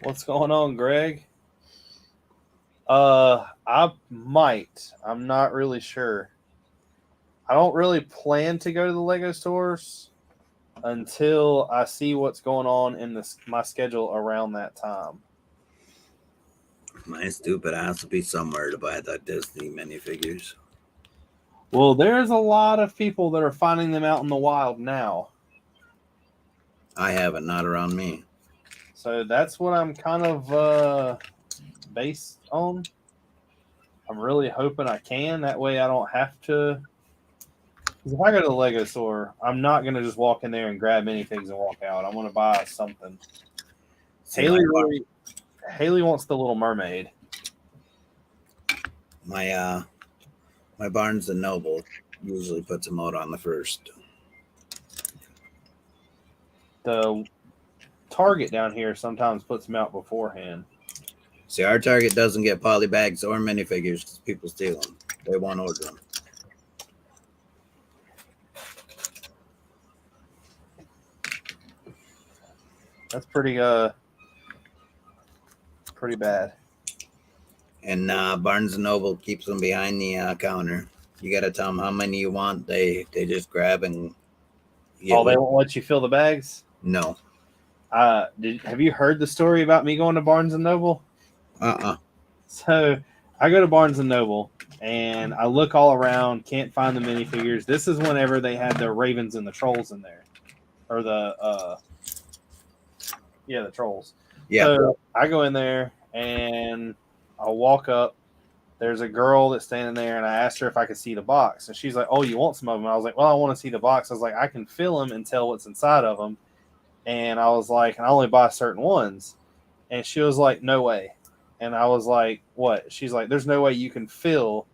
A: What's going on, Greg? I might. I'm not really sure. I don't really plan to go to the Lego stores until I see what's going on in my schedule around that time.
B: My stupid ass will be somewhere to buy the Disney minifigures.
A: Well, there's a lot of people that are finding them out in the wild now.
B: I haven't, not around me.
A: So that's what I'm kind of based on. I'm really hoping I can. That way I don't have to. Because if I go to the Lego store, I'm not going to just walk in there and grab minifigs and walk out. I'm going to buy something. Haley wants the Little Mermaid.
B: My Barnes and Noble usually puts them out on the first.
A: The Target down here sometimes puts them out beforehand.
B: See, our Target doesn't get poly bags or minifigures because people steal them. They won't order them.
A: That's pretty bad.
B: And Barnes and Noble keeps them behind the counter. You got to tell them how many you want. They just grab and.
A: They won't let you fill the bags?
B: No.
A: Have you heard the story about me going to Barnes and Noble? So I go to Barnes and Noble and I look all around, can't find the minifigures. This is whenever they had the Ravens and the Trolls in there, or the Trolls.
B: Yeah.
A: So I go in there and I walk up. There's a girl that's standing there, and I asked her if I could see the box, and she's like, "Oh, you want some of them?" I was like, "Well, I want to see the box." I was like, "I can feel them and tell what's inside of them," and I was like, "And I only buy certain ones," and she was like, "No way," and I was like, "What?" She's like, "There's no way you can fill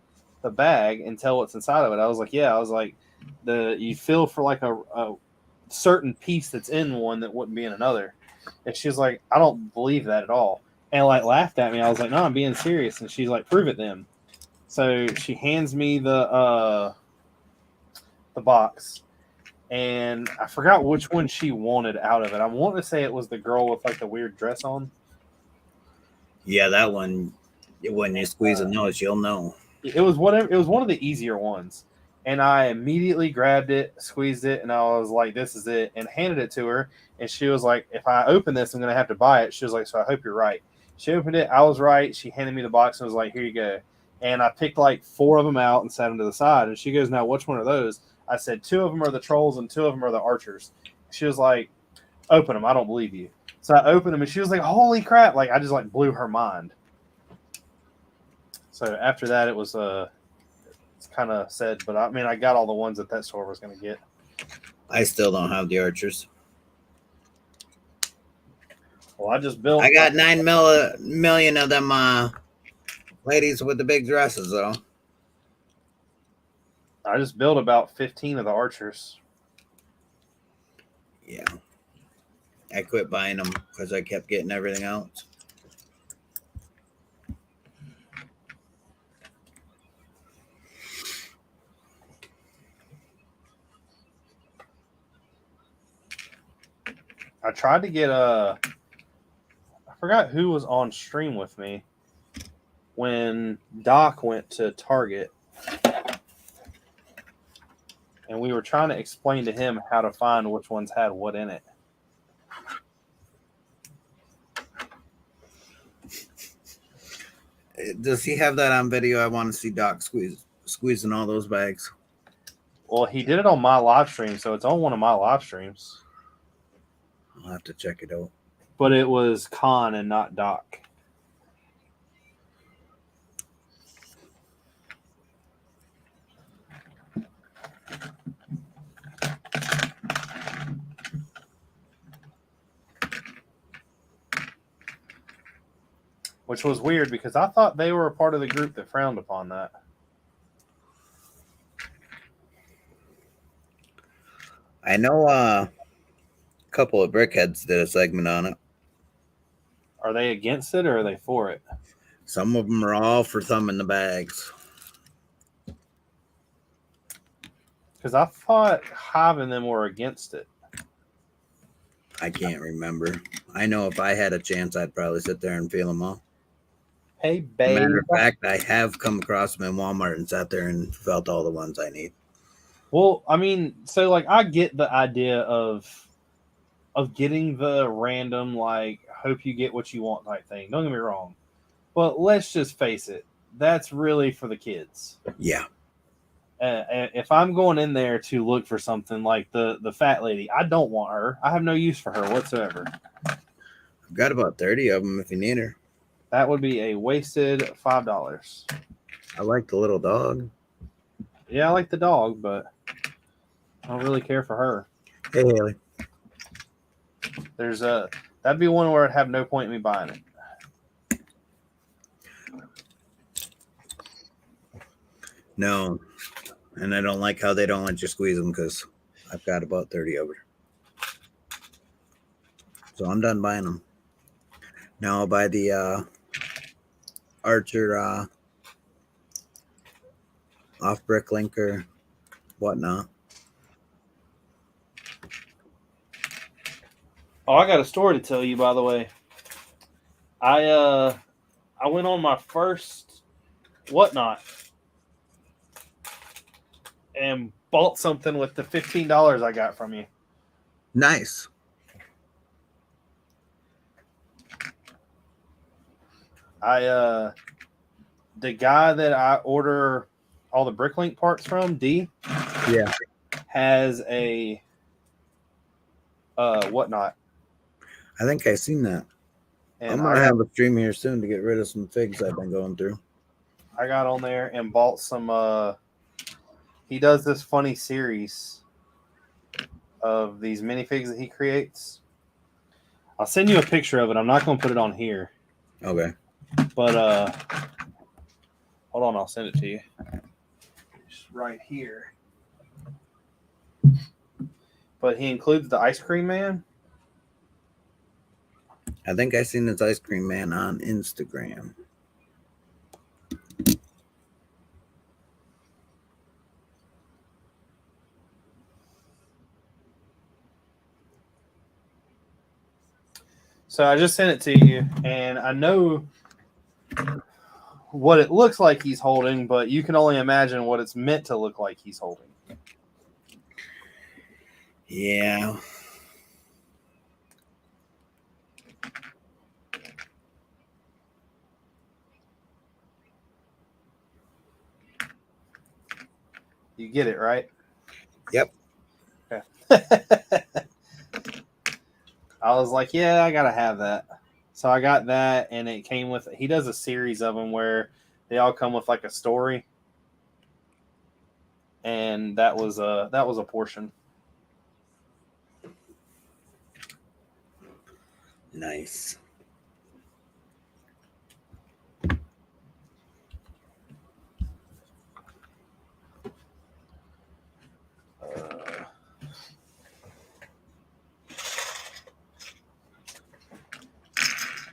A: the bag and tell what's inside of it." I was like, "Yeah," I was like, you feel for like a certain piece that's in one that wouldn't be in another. And she's like, I don't believe that at all. And like laughed at me. I was like, no, I'm being serious. And she's like, prove it then. So she hands me the box, and I forgot which one she wanted out of it. I want to say it was the girl with like the weird dress on.
B: Yeah, that one. When you squeeze a nose, you'll know.
A: It was whatever. It was one of the easier ones, and I immediately grabbed it, squeezed it, and I was like, "This is it," and handed it to her. And she was like, "If I open this, I'm gonna have to buy it." She was like, "So I hope you're right." She opened it. I was right. She handed me the box and was like, "Here you go." And I picked like 4 of them out and set them to the side. And she goes, "Now, which one are those?" I said, 2 of them are the trolls and 2 of them are the archers. She was like, "Open them. I don't believe you." So I opened them, and she was like, "Holy crap!" Like I just like blew her mind. So after that, it was it's kind of sad, but I mean, I got all the ones that store was going to get.
B: I still don't have the archers.
A: Well, I just built.
B: I got 9 million of them ladies with the big dresses, though.
A: I just built about 15 of the archers.
B: Yeah. I quit buying them because I kept getting everything else.
A: I tried to get I forgot who was on stream with me when Doc went to Target, and we were trying to explain to him how to find which ones had what in it.
B: Does he have that on video? I want to see Doc squeezing all those bags.
A: Well, he did it on my live stream, so it's on one of my live streams.
B: I'll have to check it out.
A: But it was Con and not Doc. Which was weird because I thought they were a part of the group that frowned upon that.
B: I know a couple of brickheads did a segment on it.
A: Are they against it or are they for it?
B: Some of them are all for thumbing the bags.
A: Because I thought Hive and them were against it.
B: I can't remember. I know if I had a chance, I'd probably sit there and feel them all.
A: Hey, babe.
B: Matter of fact, I have come across them in Walmart and sat there and felt all the ones I need.
A: Well, I mean, so like I get the idea of getting the random like hope you get what you want type thing. Don't get me wrong, but let's just face it, that's really for the kids.
B: Yeah.
A: If I'm going in there to look for something like the fat lady, I don't want her. I have no use for her whatsoever.
B: I've got about 30 of them if you need her.
A: That would be a wasted $5.
B: I like the little dog.
A: Yeah, I like the dog, but I don't really care for her.
B: Hey, Haley.
A: That'd be one where I'd have no point in me buying it.
B: No. And I don't like how they don't let you squeeze them because I've got about 30 of her. So I'm done buying them. Now I'll buy the Archer off Bricklink or whatnot.
A: Oh, I got a story to tell you, by the way. I went on my first whatnot and bought something with the $15 I got from you.
B: Nice.
A: The guy that I order all the Bricklink parts from, D,
B: Yeah,
A: has a whatnot.
B: I think I've seen that.
A: And
B: I'm gonna have a stream here soon to get rid of some figs I've been going through.
A: I got on there and bought some. He does this funny series of these minifigs that he creates. I'll send you a picture of it. I'm not going to put it on here.
B: Okay.
A: But hold on, I'll send it to you. It's right here. but he includes the ice cream man.
B: I think I seen this ice cream man on Instagram.
A: So I just sent it to you, and I know what it looks like he's holding, but you can only imagine what it's meant to look like he's holding.
B: Yeah.
A: You get it, right?
B: Yep.
A: Okay. I was like, yeah, I gotta have that. So I got that, and it came with. He does a series of them where they all come with like a story, and that was a portion.
B: Nice.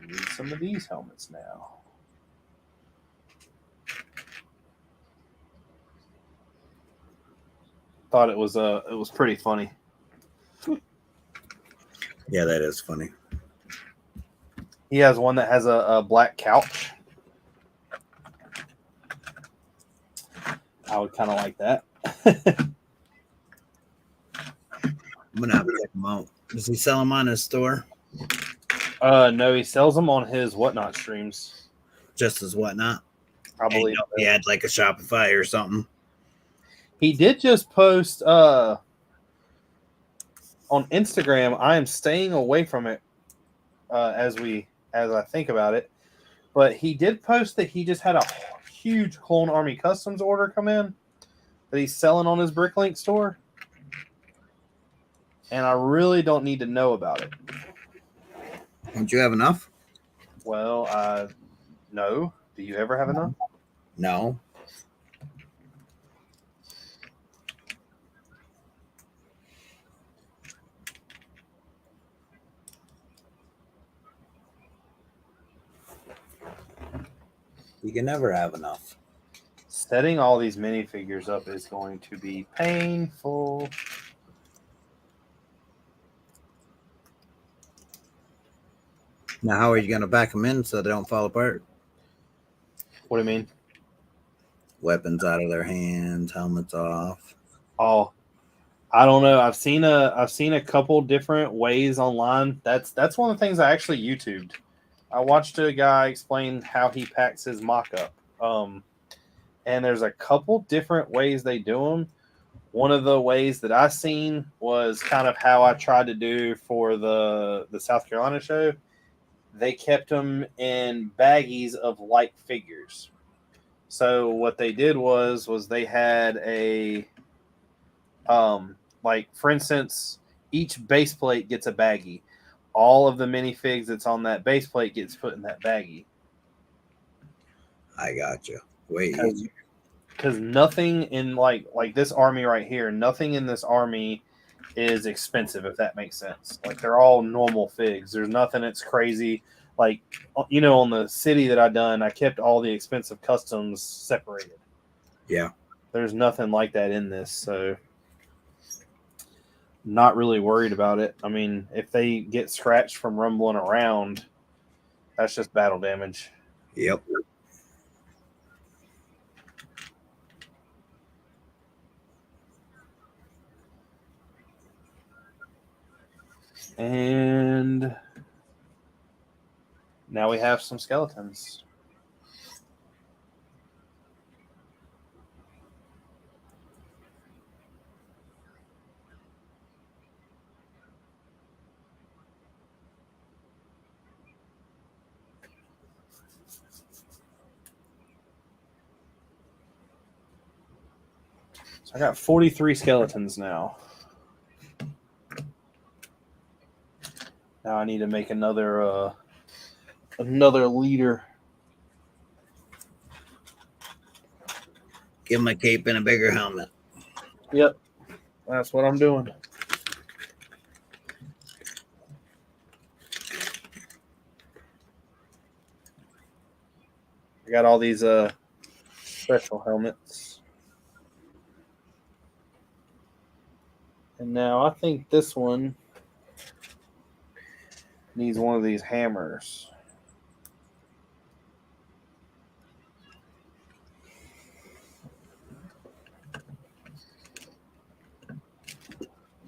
A: Need some of these helmets now. Thought it was pretty funny.
B: Yeah, that is funny.
A: He has one that has a black couch. I would kind of like that.
B: I'm gonna have to check him out. Does he sell them on his store?
A: No, he sells them on his Whatnot streams.
B: Just as Whatnot?
A: I believe
B: he had like a Shopify or something.
A: He did just post on Instagram. I am staying away from it as I think about it. But he did post that he just had a huge Clone Army Customs order come in that he's selling on his Bricklink store. And I really don't need to know about it.
B: Don't you have enough?
A: Well, no. Do you ever have enough?
B: No. You can never have enough.
A: Setting all these minifigures up is going to be painful.
B: Now, how are you going to back them in so they don't fall apart?
A: What do you mean?
B: Weapons out of their hands, helmets off.
A: Oh, I don't know. I've seen a couple different ways online. That's one of the things I actually YouTubed. I watched a guy explain how he packs his mock-up. And there's a couple different ways they do them. One of the ways that I seen was kind of how I tried to do for the South Carolina show. They kept them in baggies of like figures. So what they did was they had a like, for instance, each base plate gets a baggie. All of the minifigs that's on that base plate gets put in that baggie.
B: I got you. Wait.
A: Because nothing in like this army right here, nothing in this army is expensive, if that makes sense. Like, they're all normal figs. There's nothing that's crazy. Like, you know, on the city that I done, I kept all the expensive customs separated.
B: Yeah.
A: There's nothing like that in this, so not really worried about it. I mean, if they get scratched from rumbling around, that's just battle damage.
B: Yep.
A: And now we have some skeletons. So I got 43 skeletons now. Now I need to make another leader.
B: Give him a cape and a bigger helmet.
A: Yep, that's what I'm doing. got all these special helmets. And now I think this one needs one of these hammers.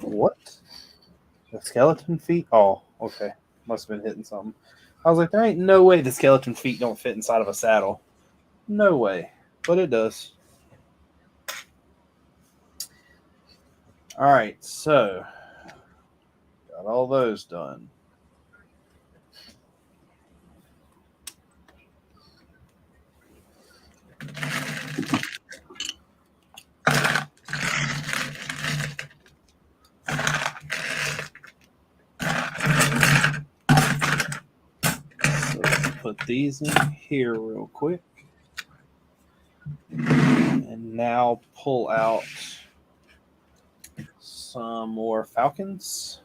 A: What? The skeleton feet? Oh, okay. Must have been hitting something. I was like, there ain't no way the skeleton feet don't fit inside of a saddle. No way. But it does. All right, so got all those done. So let's put these in here real quick. And now pull out some more falcons.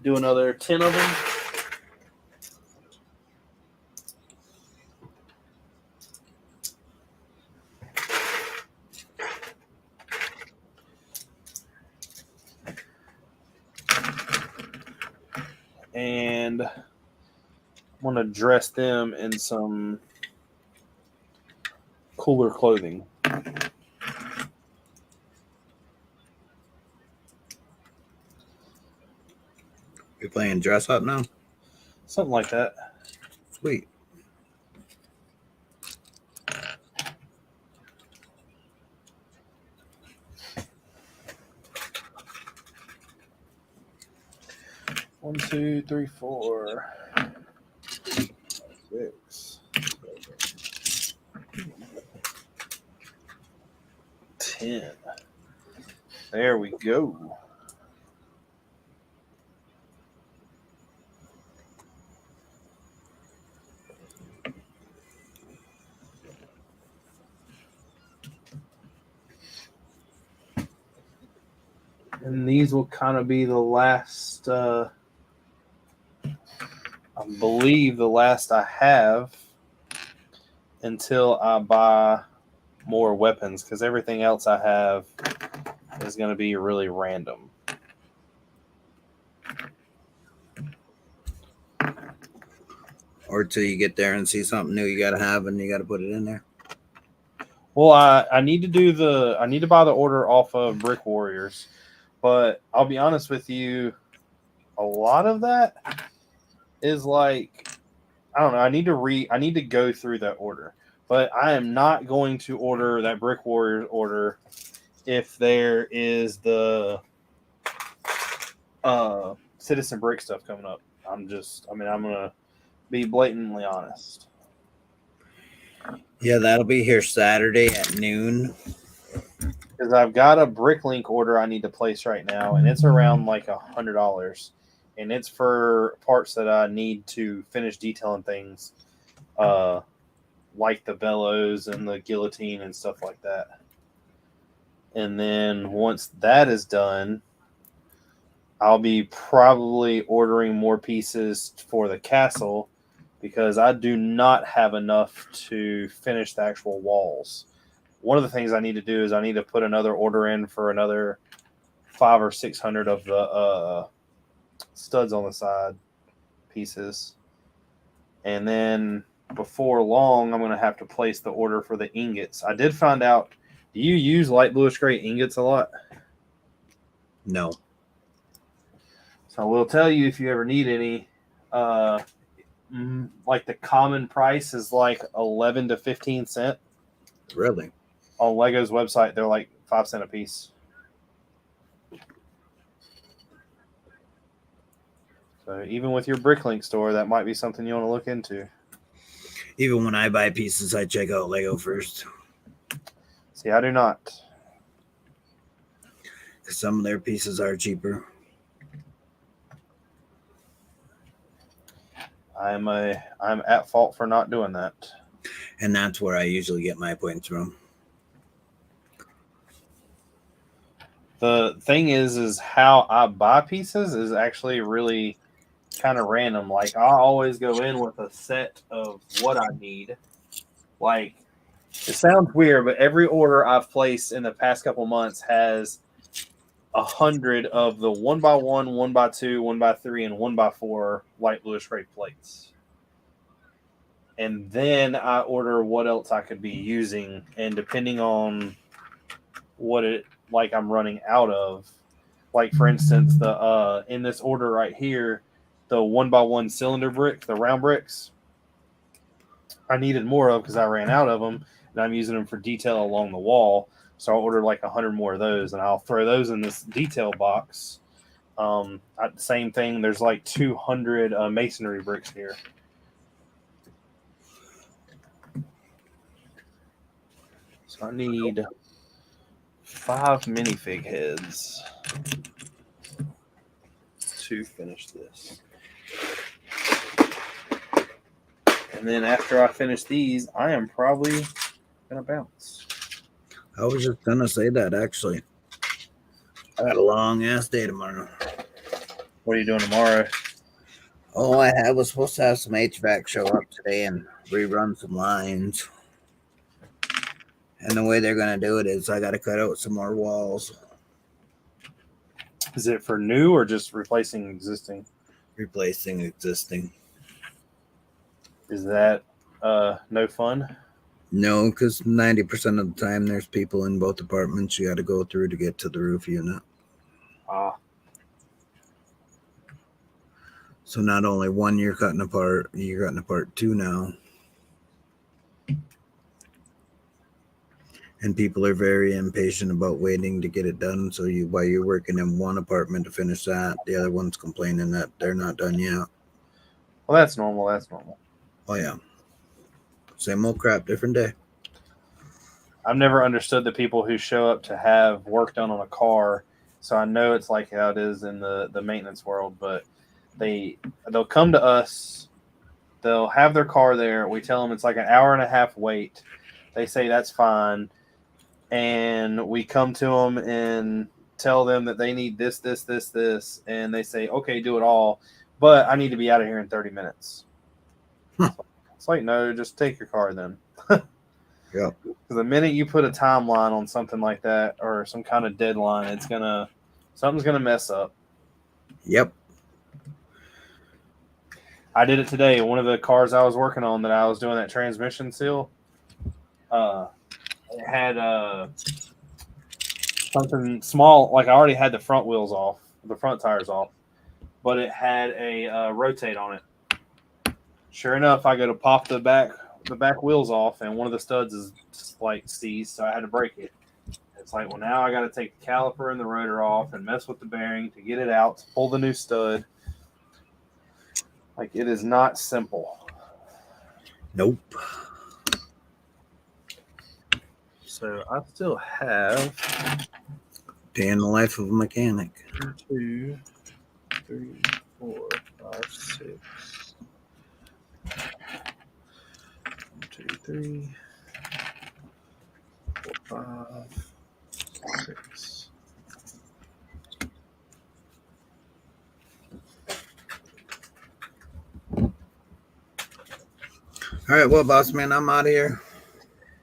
A: Do another 10 of them. And I'm going to dress them in some cooler clothing.
B: You're playing dress up now?
A: Something like that.
B: Sweet.
A: One, two, three, four, 6, 10. There we go. And these will kind of be the last, I believe the last I have until I buy more weapons, because everything else I have is going to be really random.
B: Or till you get there and see something new you got to have and you got to put it in there.
A: Well, I need to buy the order off of Brick Warriors, but I'll be honest with you, a lot of that is like, I don't know. I need to go through that order, but I am not going to order that Brick Warriors order if there is the Citizen Brick stuff coming up. I'm gonna be blatantly honest.
B: Yeah, that'll be here Saturday at noon.
A: Because I've got a Bricklink order I need to place right now, and it's around like $100, and it's for parts that I need to finish detailing things, like the bellows and the guillotine and stuff like that. And then once that is done, I'll be probably ordering more pieces for the castle, because I do not have enough to finish the actual walls. One of the things I need to do is I need to put another order in for another 500 or 600 of the studs on the side pieces. And then before long, I'm going to have to place the order for the ingots. I did find out, do you use light bluish gray ingots a lot?
B: No.
A: So I will tell you, if you ever need any, like the common price is like 11 to 15 cents.
B: Really?
A: On Lego's website, they're like 5 cents a piece. So even with your Bricklink store, that might be something you want to look into.
B: Even when I buy pieces, I check out Lego first.
A: See, I do not.
B: Because some of their pieces are cheaper.
A: I'm at fault for not doing that.
B: And that's where I usually get my points from.
A: The thing is how I buy pieces is actually really kind of random. Like I always go in with a set of what I need. Like it sounds weird, but every order I've placed in the past couple months has 100 of the 1x1, 1x2, 1x3, and 1x4 light blue spray plates. And then I order what else I could be using, and depending on what it like I'm running out of. Like for instance, the in this order right here, the 1x1 cylinder brick, the round bricks, I needed more of because I ran out of them, and I'm using them for detail along the wall. So I'll order like 100 more of those, and I'll throw those in this detail box. Same thing. There's like 200 masonry bricks here. So I need 5 minifig heads to finish this. And then after I finish these, I am probably going to bounce.
B: I was just going to say that, actually. I got a long-ass day tomorrow.
A: What are you doing tomorrow?
B: Oh, I was supposed to have some HVAC show up today and rerun some lines. And the way they're going to do it is I got to cut out some more walls.
A: Is it for new or just replacing existing?
B: Replacing existing.
A: Is that no fun?
B: No, because 90% of the time there's people in both apartments you got to go through to get to the roof unit. So not only one you're cutting apart 2 now. And people are very impatient about waiting to get it done. So while you're working in one apartment to finish that, the other one's complaining that they're not done yet.
A: Well, that's normal. That's normal.
B: Oh, yeah. Same old crap, different day.
A: I've never understood the people who show up to have work done on a car. So I know it's like how it is in the maintenance world, but they'll come to us. They'll have their car there. We tell them it's like an hour and a half wait. They say that's fine. And we come to them and tell them that they need this, and they say, okay, do it all, but I need to be out of here in 30 minutes. It's like, no, just take your car then.
B: Yeah.
A: The minute you put a timeline on something like that or some kind of deadline, something's gonna mess up.
B: Yep.
A: I did it today. One of the cars I was working on that I was doing that transmission seal, it had something small, like I already had the front wheels off, the front tires off, but it had a rotate on it. Sure enough, I go to pop the back wheels off, and one of the studs is just like seized, so I had to break it. It's like, well, now I got to take the caliper and the rotor off and mess with the bearing to get it out, to pull the new stud. Like, it is not simple.
B: Nope.
A: So I still have
B: Day in the life of a mechanic.
A: 1, 2, 3, 4, 5, 6. 1, 2, 3, 4, 5, 6.
B: All right, well, boss man, I'm out of here.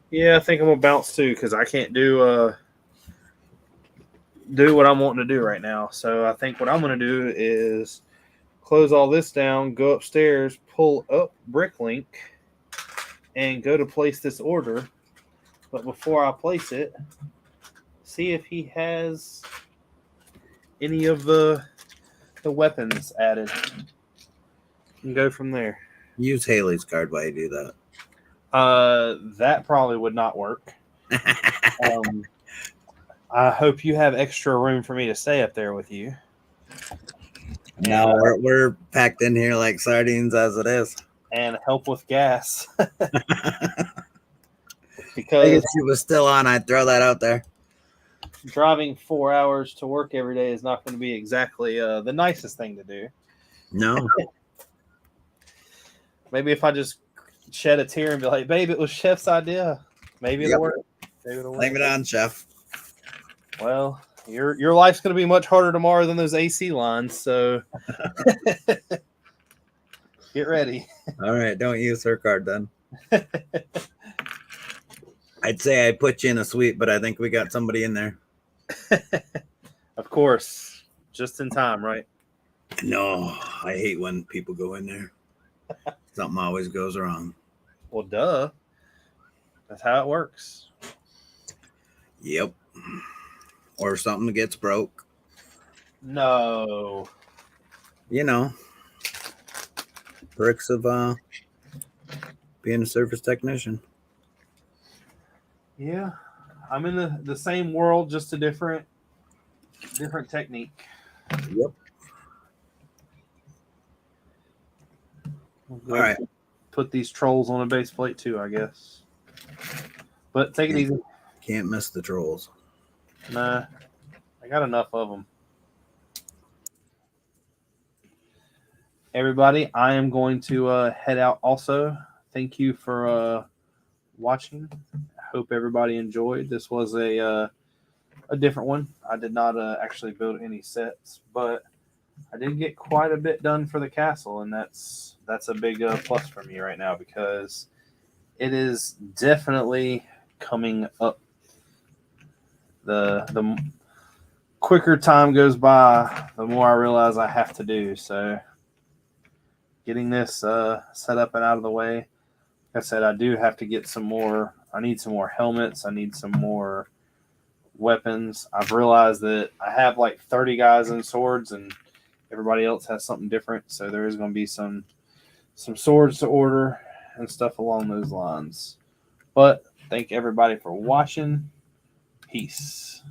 A: Yeah, I think I'm gonna bounce too because I can't do what I'm wanting to do right now. So I think what I'm gonna do is close all this down, go upstairs, pull up Bricklink, and go to place this order. But before I place it, see if he has any of the weapons added, and go from there.
B: Use Haley's card while you do that.
A: That probably would not work. I hope you have extra room for me to stay up there with you.
B: No, we're packed in here like sardines as it is.
A: And help with gas.
B: Because if she was still on, I'd throw that out there.
A: Driving 4 hours to work every day is not going to be exactly the nicest thing to do.
B: No.
A: Maybe if I just shed a tear and be like, babe, it was Chef's idea. Maybe it'll work.
B: Blame it on Chef.
A: Well, your life's going to be much harder tomorrow than those AC lines. So Get ready.
B: All right, don't use her card then. I'd say I put you in a suite, but I think we got somebody in there.
A: Of course, just in time, right?
B: No, I hate when people go in there. Something always goes wrong.
A: Well, duh. That's how it works.
B: Yep. Or something gets broke.
A: No.
B: You know, perks of being a service technician.
A: Yeah, I'm in the same world, just a different technique.
B: Yep.
A: We'll
B: All
A: go
B: right.
A: put these trolls on a base plate too, I guess. But take it easy.
B: Can't miss the trolls.
A: Nah, I got enough of them. Everybody, I am going to head out also. Thank you for watching. I hope everybody enjoyed. This was a different one. I did not actually build any sets, but I did get quite a bit done for the castle, and that's a big plus for me right now because it is definitely coming up. The quicker time goes by, the more I realize I have to do. So getting this set up and out of the way. Like I said, I do have to get some more. I need some more helmets. I need some more weapons. I've realized that I have like 30 guys in swords, and everybody else has something different. So there is going to be some swords to order and stuff along those lines. But thank everybody for watching. Peace.